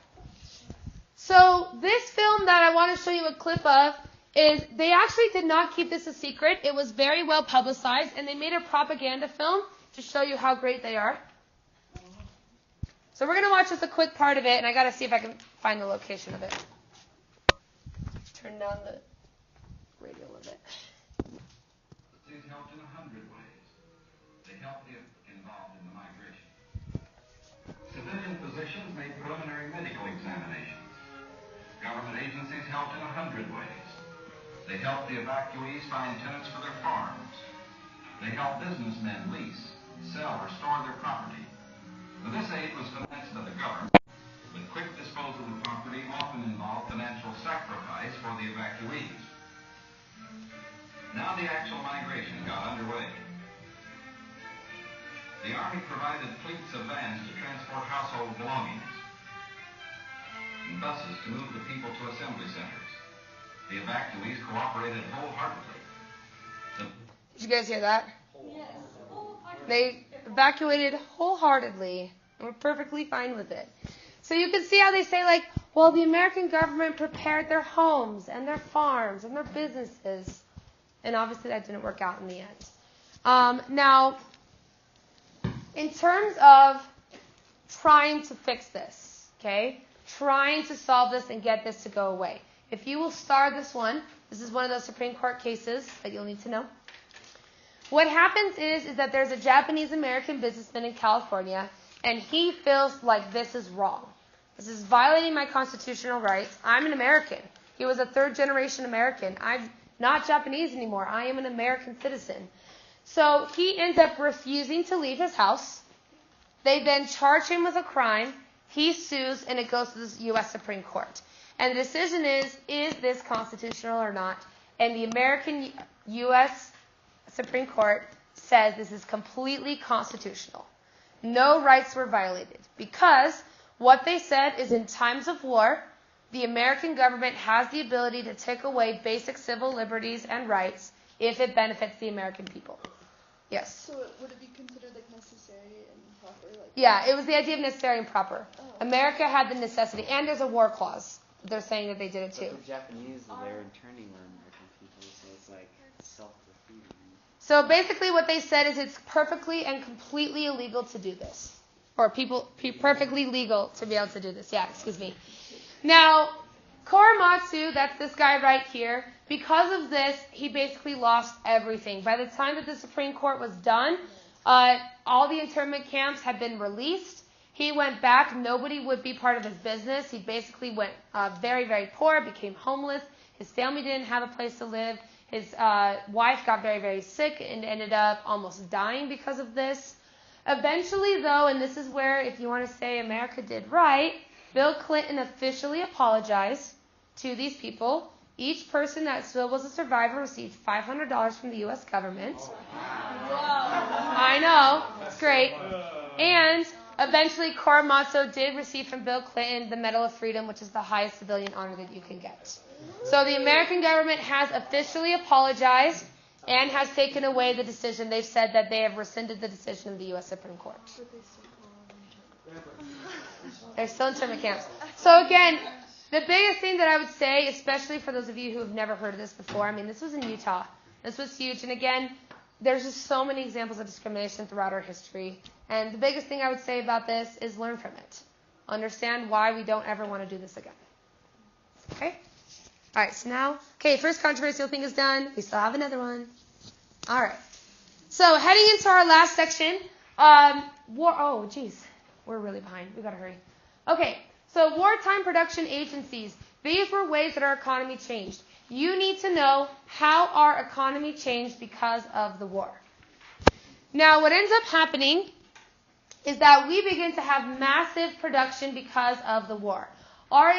So this film that I want to show you a clip of is they actually did not keep this a secret. It was very well publicized, and they made a propaganda film to show you how great they are. So we're going to watch just a quick part of it, and I got to see if I can find the location of it. Turn down the radio a little bit. It helped in 100 ways. They helped the involved in the migration. Civilian physicians made preliminary medical examinations. Government agencies helped in 100 ways. They helped the evacuees find tenants for their farms. They helped businessmen lease, sell, or store their property. But this aid was financed by the government, but quick disposal of property often involved financial sacrifice for the evacuees. Now the actual migration got underway. The Army provided fleets of vans to transport household belongings and buses to move the people to assembly centers. The evacuees cooperated wholeheartedly. Did you guys hear that? Yes. They evacuated wholeheartedly and were perfectly fine with it. So you can see how they say, like, well, the American government prepared their homes and their farms and their businesses. And obviously that didn't work out in the end. Now, in terms of trying to fix this, okay, trying to solve this and get this to go away. If you will star this one, this is one of those Supreme Court cases that you'll need to know. What happens is that there's a Japanese American businessman in California, and he feels like this is wrong. This is violating my constitutional rights. I'm an American. He was a third-generation American. I'm not Japanese anymore. I am an American citizen. So he ends up refusing to leave his house. They then charge him with a crime. He sues, and it goes to the U.S. Supreme Court. And the decision is this constitutional or not? And the American U.S. Supreme Court says this is completely constitutional. No rights were violated. Because what they said is in times of war, the American government has the ability to take away basic civil liberties and rights if it benefits the American people. Yes? So would it be considered like necessary and proper? Like Yeah, it was the idea of necessary and proper. Oh. America had the necessity, and there's a war clause. They're saying that they did it too. But the Japanese, they're interning the American people, so it's like self-defeating. So basically what they said is it's perfectly and completely illegal to do this. Or perfectly legal to be able to do this. Yeah, excuse me. Now, Korematsu, that's this guy right here, because of this, he basically lost everything. By the time that the Supreme Court was done, all the internment camps had been released. He went back. Nobody would be part of his business. He basically went very, very poor, became homeless. His family didn't have a place to live. His wife got very, very sick and ended up almost dying because of this. Eventually, though, and this is where, if you want to say America did right, Bill Clinton officially apologized to these people. Each person that still was a survivor received $500 from the U.S. government. I know. It's great. And eventually, Korematsu did receive from Bill Clinton the Medal of Freedom, which is the highest civilian honor that you can get. So the American government has officially apologized and has taken away the decision. They've said that they have rescinded the decision of the U.S. Supreme Court. They're still internment camps. So again, the biggest thing that I would say, especially for those of you who have never heard of this before, I mean, this was in Utah. This was huge. And again, there's just so many examples of discrimination throughout our history. And the biggest thing I would say about this is learn from it. Understand why we don't ever want to do this again. Okay? All right, so now, first controversial thing is done. We still have another one. All right. So heading into our last section, we're really behind. We got to hurry. Okay, so wartime production agencies. These were ways that our economy changed. You need to know how our economy changed because of the war. Now, what ends up happening is that we begin to have massive production because of the war. Our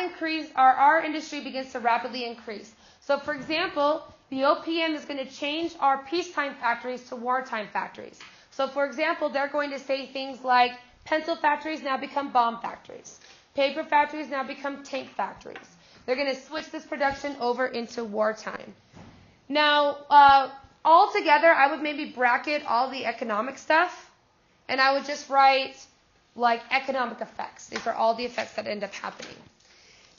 industry begins to rapidly increase. So, for example, the OPM is going to change our peacetime factories to wartime factories. So, for example, they're going to say things like pencil factories now become bomb factories. Paper factories now become tank factories. They're going to switch this production over into wartime. Now, altogether, I would maybe bracket all the economic stuff, and I would just write, like, economic effects. These are all the effects that end up happening.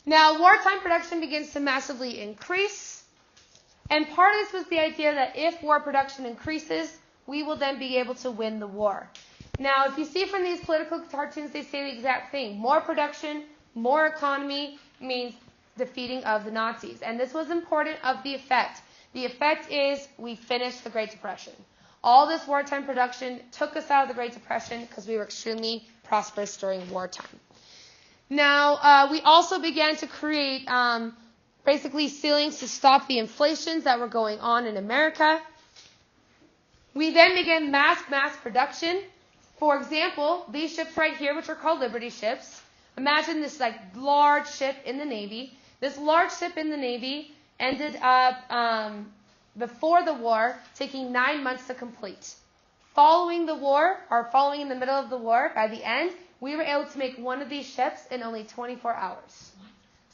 Now, wartime production begins to massively increase, and part of this was the idea that if war production increases, we will then be able to win the war. Now, if you see from these political cartoons, they say the exact thing. More production, more economy means defeating of the Nazis. And this was important of the effect. The effect is we finished the Great Depression. All this wartime production took us out of the Great Depression because we were extremely prosperous during wartime. Now, we also began to create basically ceilings to stop the inflations that were going on in America. We then began mass production. For example, these ships right here, which are called Liberty ships. Imagine this large ship in the Navy. This large ship in the Navy ended up, before the war, taking 9 months to complete. Following the war, or following in the middle of the war, by the end, we were able to make one of these ships in only 24 hours.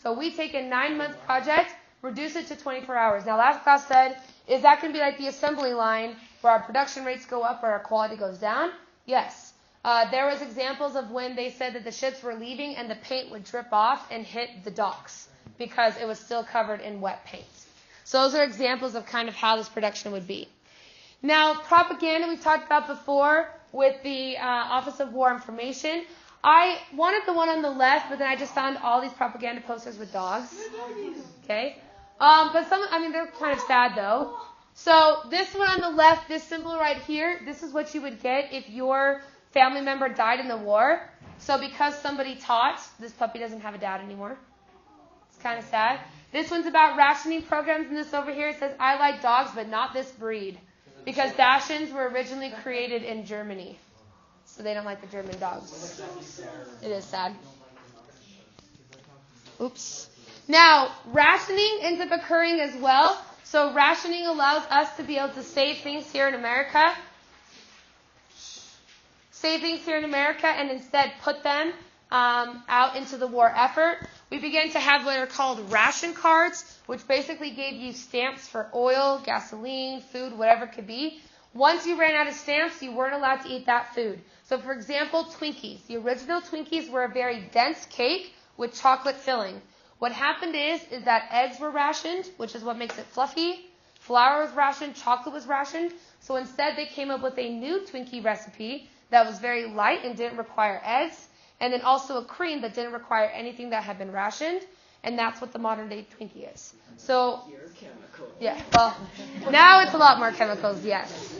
So we take a 9-month project, reduce it to 24 hours. Now, last class said, is that going to be like the assembly line where our production rates go up or our quality goes down? Yes. There was examples of when they said that the ships were leaving and the paint would drip off and hit the docks because it was still covered in wet paint. So those are examples of kind of how this production would be. Now, propaganda we talked about before with the Office of War Information. I wanted the one on the left, but then I just found all these propaganda posters with dogs. Okay? But they're kind of sad though. So this one on the left, this symbol right here, this is what you would get if your family member died in the war. So because somebody taught, this puppy doesn't have a dad anymore. It's kind of sad. This one's about rationing programs, and this over here says, I like dogs, but not this breed. Because Dachshunds were originally created in Germany. So they don't like the German dogs. It is sad. Oops. Now, rationing ends up occurring as well. So rationing allows us to be able to save things here in America. And instead put them out into the war effort. We began to have what are called ration cards, which basically gave you stamps for oil, gasoline, food, whatever it could be. Once you ran out of stamps, you weren't allowed to eat that food. So, for example, Twinkies. The original Twinkies were a very dense cake with chocolate filling. What happened is that eggs were rationed, which is what makes it fluffy. Flour was rationed, chocolate was rationed. So instead, they came up with a new Twinkie recipe that was very light and didn't require eggs. And then also a cream that didn't require anything that had been rationed. And that's what the modern day Twinkie is. So, yeah, well, now it's a lot more chemicals, yes.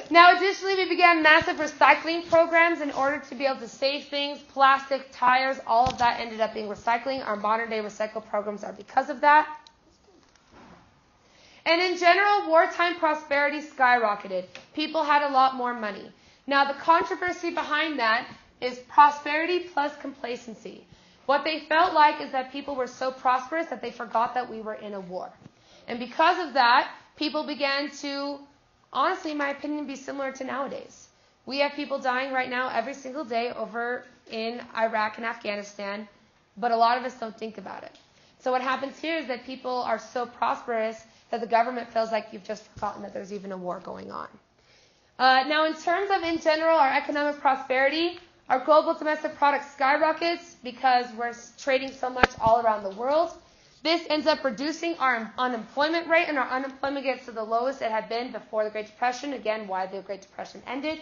Now, additionally, we began massive recycling programs in order to be able to save things. Plastic, tires, all of that ended up being recycling. Our modern day recycle programs are because of that. And in general, wartime prosperity skyrocketed. People had a lot more money. Now, the controversy behind that is prosperity plus complacency. What they felt like is that people were so prosperous that they forgot that we were in a war. And because of that, people began to, honestly, in my opinion, be similar to nowadays. We have people dying right now every single day over in Iraq and Afghanistan, but a lot of us don't think about it. So what happens here is that people are so prosperous that the government feels like you've just forgotten that there's even a war going on. Now, in terms of, in general, our economic prosperity, our global domestic product skyrockets because we're trading so much all around the world. This ends up reducing our unemployment rate, and our unemployment gets to the lowest it had been before the Great Depression. Again, why the Great Depression ended.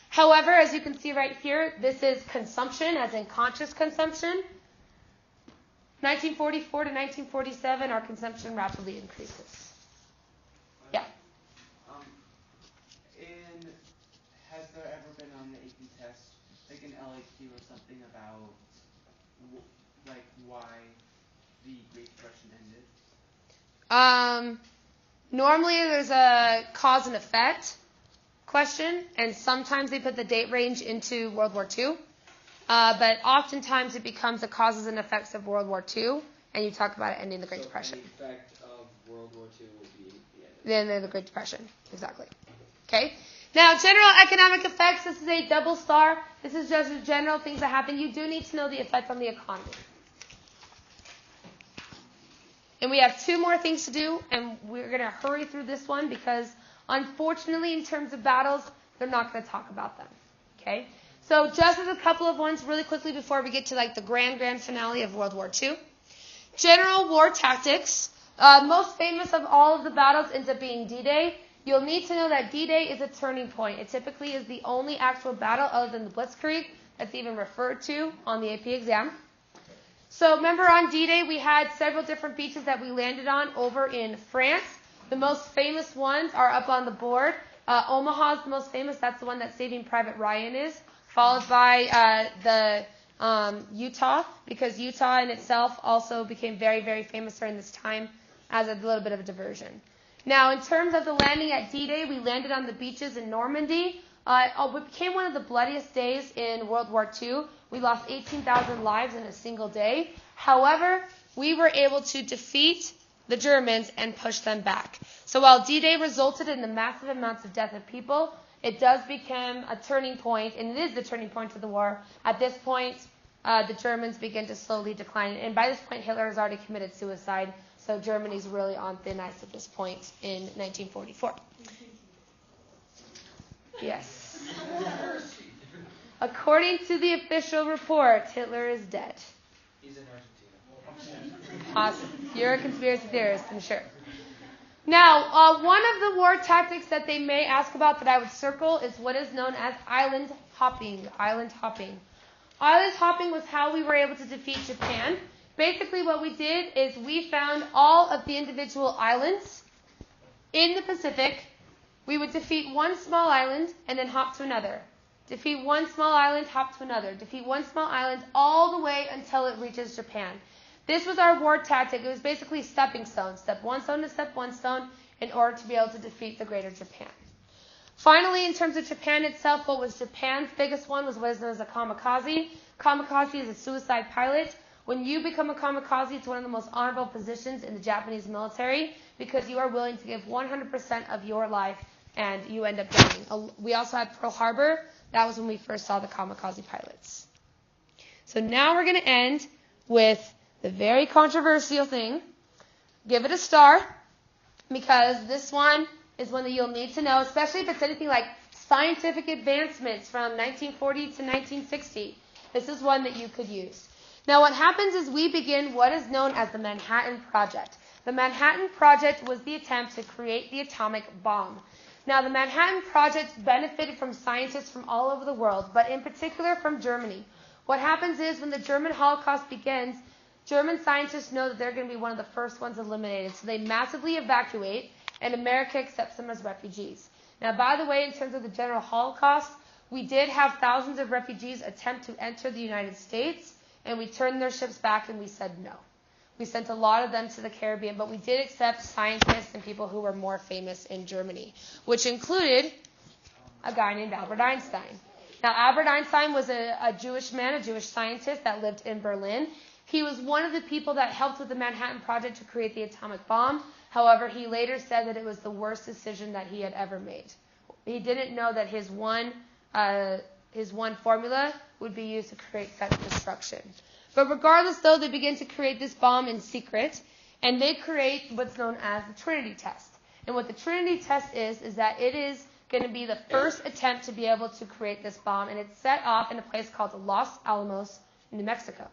However, as you can see right here, this is consumption, as in conscious consumption. 1944 to 1947, our consumption rapidly increases. Yeah. Has there ever been on the AP test, like an LAQ or something about, like, why the Great Depression ended? Normally there's a cause and effect question, and sometimes they put the date range into World War II. But oftentimes it becomes the causes and effects of World War II, and you talk about it ending the Great Depression. The effect of World War II will be the end of the Great Depression. Exactly. Okay? Now, general economic effects, this is a double star. This is just general things that happen. You do need to know the effect on the economy. And we have two more things to do, and we're going to hurry through this one because, unfortunately, in terms of battles, they're not going to talk about them. Okay? So just as a couple of ones really quickly before we get to like the grand finale of World War II. General war tactics. Most famous of all of the battles ends up being D-Day. You'll need to know that D-Day is a turning point. It typically is the only actual battle other than the Blitzkrieg that's even referred to on the AP exam. So remember on D-Day we had several different beaches that we landed on over in France. The most famous ones are up on the board. Omaha is the most famous. That's the one that Saving Private Ryan is. Followed by Utah, because Utah in itself also became very, very famous during this time as a little bit of a diversion. Now, in terms of the landing at D-Day, we landed on the beaches in Normandy. It became one of the bloodiest days in World War II. We lost 18,000 lives in a single day. However, we were able to defeat the Germans and push them back. So while D-Day resulted in the massive amounts of death of people, it does become a turning point, and it is the turning point of the war. At this point, the Germans begin to slowly decline. And by this point, Hitler has already committed suicide. So Germany's really on thin ice at this point in 1944. Yes. According to the official report, Hitler is dead. He's in Argentina. Awesome. You're a conspiracy theorist, I'm sure. Now, one of the war tactics that they may ask about that I would circle is what is known as island hopping. Island hopping. Island hopping was how we were able to defeat Japan. Basically what we did is we found all of the individual islands in the Pacific. We would defeat one small island and then hop to another. Defeat one small island, hop to another. Defeat one small island all the way until it reaches Japan. This was our war tactic. It was basically stepping stones. Step one stone to step one stone in order to be able to defeat the greater Japan. Finally, in terms of Japan itself, what was Japan's biggest one was what is known as a kamikaze. Kamikaze is a suicide pilot. When you become a kamikaze, it's one of the most honorable positions in the Japanese military because you are willing to give 100% of your life and you end up dying. We also had Pearl Harbor. That was when we first saw the kamikaze pilots. So now we're going to end with the very controversial thing. Give it a star because this one is one that you'll need to know, especially if it's anything like scientific advancements from 1940 to 1960. This is one that you could use. Now what happens is we begin what is known as the Manhattan Project. The Manhattan Project was the attempt to create the atomic bomb. Now the Manhattan Project benefited from scientists from all over the world, but in particular from Germany. What happens is when the German Holocaust begins, German scientists know that they're going to be one of the first ones eliminated, so they massively evacuate, and America accepts them as refugees. Now, by the way, in terms of the general Holocaust, we did have thousands of refugees attempt to enter the United States, and we turned their ships back and we said no. We sent a lot of them to the Caribbean, but we did accept scientists and people who were more famous in Germany, which included a guy named Albert Einstein. Now, Albert Einstein was a Jewish man, a Jewish scientist that lived in Berlin. He was one of the people that helped with the Manhattan Project to create the atomic bomb. However, he later said that it was the worst decision that he had ever made. He didn't know that his one formula would be used to create such destruction. But regardless, though, they begin to create this bomb in secret, and they create what's known as the Trinity test. And what the Trinity test is that it is going to be the first attempt to be able to create this bomb, and it's set off in a place called Los Alamos, New Mexico.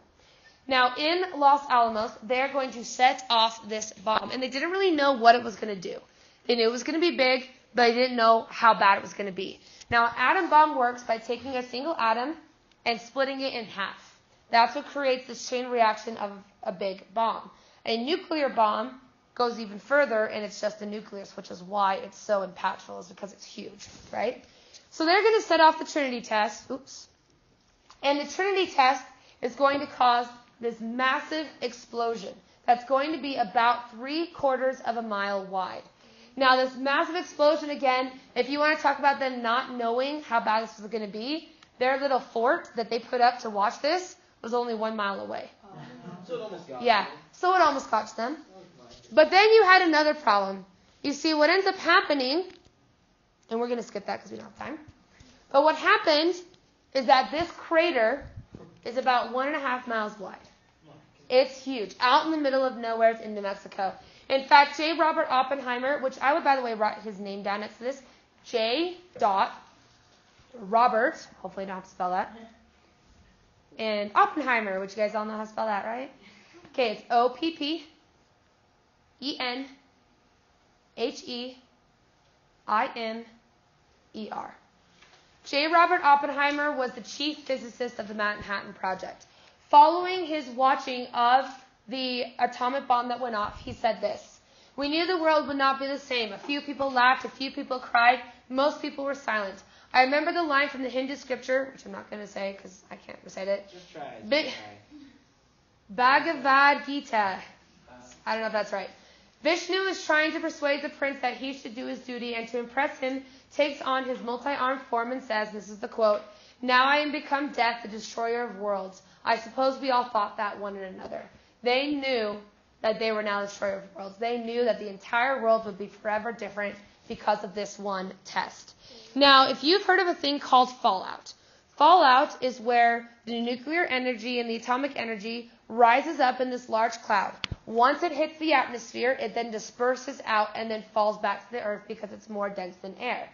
Now, in Los Alamos, they're going to set off this bomb, and they didn't really know what it was going to do. They knew it was going to be big, but they didn't know how bad it was going to be. Now, an atom bomb works by taking a single atom and splitting it in half. That's what creates this chain reaction of a big bomb. A nuclear bomb goes even further, and it's just a nucleus, which is why it's so impactful, is because it's huge, right? So they're going to set off the Trinity test. And the Trinity test is going to cause this massive explosion that's going to be about 3/4 of a mile wide. Now, this massive explosion, again, if you want to talk about them not knowing how bad this was going to be, their little fort that they put up to watch this was only 1 mile away. So it almost got Yeah, so it almost got them. But then you had another problem. You see, what ends up happening, and we're going to skip that because we don't have time, but what happened is that this crater is about 1.5 miles wide. It's huge, out in the middle of nowhere in New Mexico. In fact, J. Robert Oppenheimer, which I would, by the way, write his name down next to this, J. Robert, hopefully I don't have to spell that, and Oppenheimer, which you guys all know how to spell that, right? Okay, it's Oppenheimer. J. Robert Oppenheimer was the chief physicist of the Manhattan Project. Following his watching of the atomic bomb that went off, he said this: "We knew the world would not be the same. A few people laughed, a few people cried, most people were silent. I remember the line from the Hindu scripture," which I'm not going to say because I can't recite it. Just try. Bhagavad Gita. I don't know if that's right. "Vishnu is trying to persuade the prince that he should do his duty, and to impress him, takes on his multi-armed form and says," this is the quote, "Now I am become death, the destroyer of worlds. I suppose we all thought that one and another." They knew that they were now the destroyer of worlds. They knew that the entire world would be forever different because of this one test. Now, if you've heard of a thing called fallout, fallout is where the nuclear energy and the atomic energy rises up in this large cloud. Once it hits the atmosphere, it then disperses out and then falls back to the earth because it's more dense than air.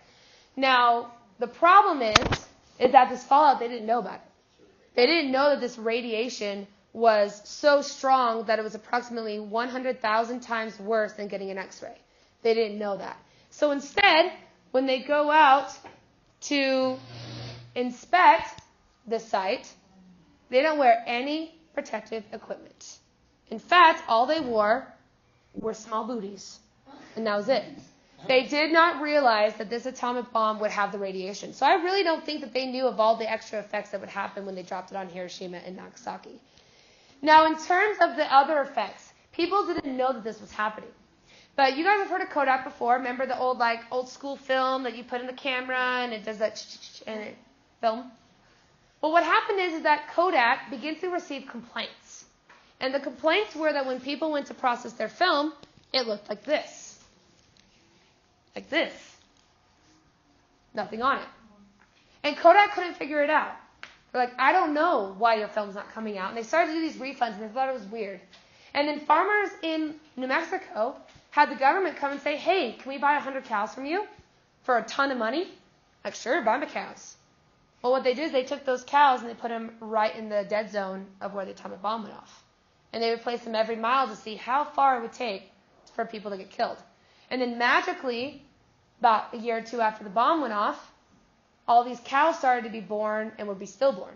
Now, the problem is that this fallout, they didn't know about it. They didn't know that this radiation was so strong that it was approximately 100,000 times worse than getting an X-ray. They didn't know that. So instead, when they go out to inspect the site, they don't wear any protective equipment. In fact, all they wore were small booties, and that was it. They did not realize that this atomic bomb would have the radiation. So I really don't think that they knew of all the extra effects that would happen when they dropped it on Hiroshima and Nagasaki. Now, in terms of the other effects, people didn't know that this was happening. But you guys have heard of Kodak before. Remember the old school film that you put in the camera and it does that and it film? Well, what happened is that Kodak began to receive complaints. And the complaints were that when people went to process their film, it looked like this. Like this. Nothing on it. And Kodak couldn't figure it out. They're like, I don't know why your film's not coming out. And they started to do these refunds and they thought it was weird. And then farmers in New Mexico had the government come and say, hey, can we buy 100 cows from you for a ton of money? Like, sure, buy my cows. Well, what they did is they took those cows and they put them right in the dead zone of where the atomic bomb went off. And they would place them every mile to see how far it would take for people to get killed. And then magically, about a year or two after the bomb went off, all these cows started to be born and would be stillborn.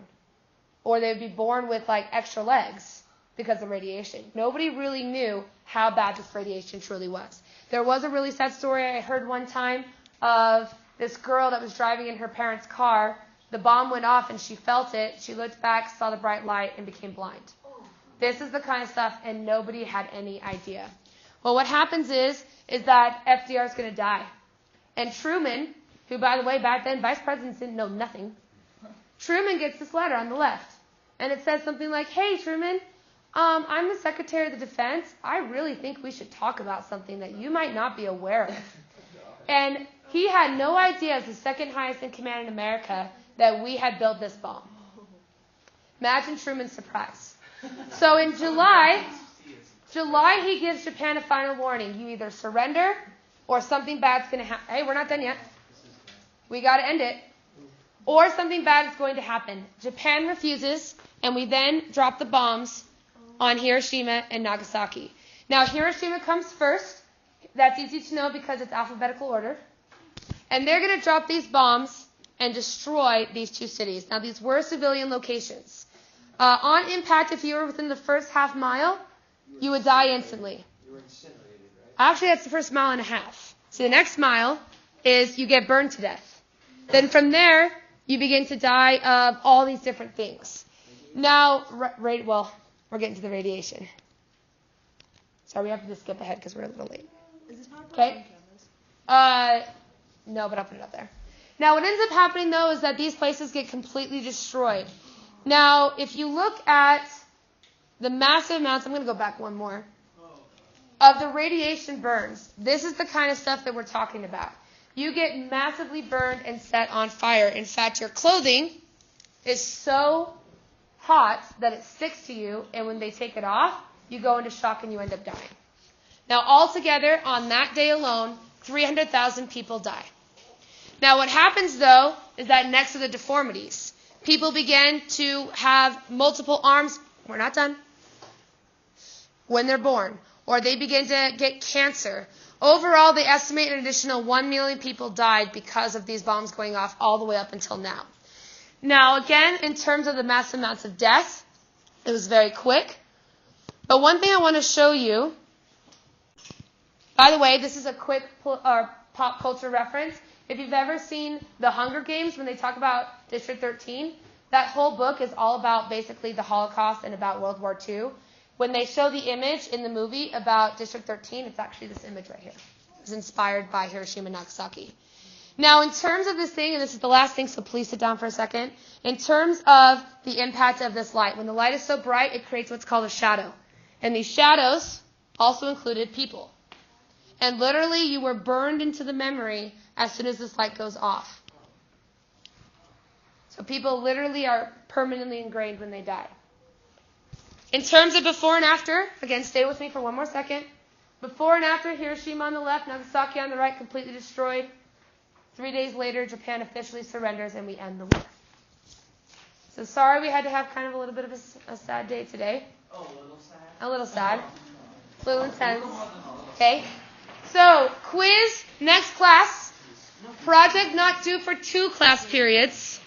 Or they would be born with like extra legs because of radiation. Nobody really knew how bad this radiation truly was. There was a really sad story I heard one time of this girl that was driving in her parents' car. The bomb went off and she felt it. She looked back, saw the bright light, and became blind. This is the kind of stuff, and nobody had any idea. Well, what happens is that FDR is going to die. And Truman, who, by the way, back then, vice presidents didn't know nothing. Truman gets this letter on the left. And it says something like, hey, Truman, I'm the Secretary of the Defense. I really think we should talk about something that you might not be aware of. And he had no idea, as the second highest in command in America, that we had built this bomb. Imagine Truman's surprise. So in July, he gives Japan a final warning. You either surrender or something bad's going to happen. Hey, we're not done yet. We got to end it. Or something bad is going to happen. Japan refuses, and we then drop the bombs on Hiroshima and Nagasaki. Now, Hiroshima comes first. That's easy to know because it's alphabetical order. And they're going to drop these bombs and destroy these two cities. Now, these were civilian locations. On impact, if you were within the first half mile, you would die instantly. You were incinerated, right? Actually, that's the first mile and a half. So the next mile is you get burned to death. Then from there, you begin to die of all these different things. Now, we're getting to the radiation. Sorry, we have to just skip ahead because we're a little late. Is this PowerPoint Okay. No, but I'll put it up there. Now, what ends up happening, though, is that these places get completely destroyed. Now, if you look at the massive amounts, I'm going to go back one more, of the radiation burns, this is the kind of stuff that we're talking about. You get massively burned and set on fire. In fact, your clothing is so hot that it sticks to you, and when they take it off, you go into shock and you end up dying. Now, altogether, on that day alone, 300,000 people die. Now, what happens, though, is that next to the deformities, people begin to have multiple arms. We're not done. When they're born. Or they begin to get cancer. Overall, they estimate an additional 1 million people died because of these bombs going off all the way up until now. Now, again, in terms of the mass amounts of death, it was very quick. But one thing I want to show you, by the way, this is a quick pop culture reference. If you've ever seen The Hunger Games, when they talk about District 13, that whole book is all about basically the Holocaust and about World War II. When they show the image in the movie about District 13, it's actually this image right here. It was inspired by Hiroshima and Nagasaki. Now, in terms of this thing, and this is the last thing, so please sit down for a second. In terms of the impact of this light, when the light is so bright, it creates what's called a shadow. And these shadows also included people. And literally, you were burned into the memory as soon as this light goes off. So people literally are permanently ingrained when they die. In terms of before and after, again, stay with me for one more second. Before and after, Hiroshima on the left, Nagasaki on the right, completely destroyed. 3 days later, Japan officially surrenders and we end the war. So sorry we had to have kind of a little bit of a sad day today. Oh, a little sad? A little sad. A little intense. Okay. So, quiz, next class. Project not due for 2 class periods.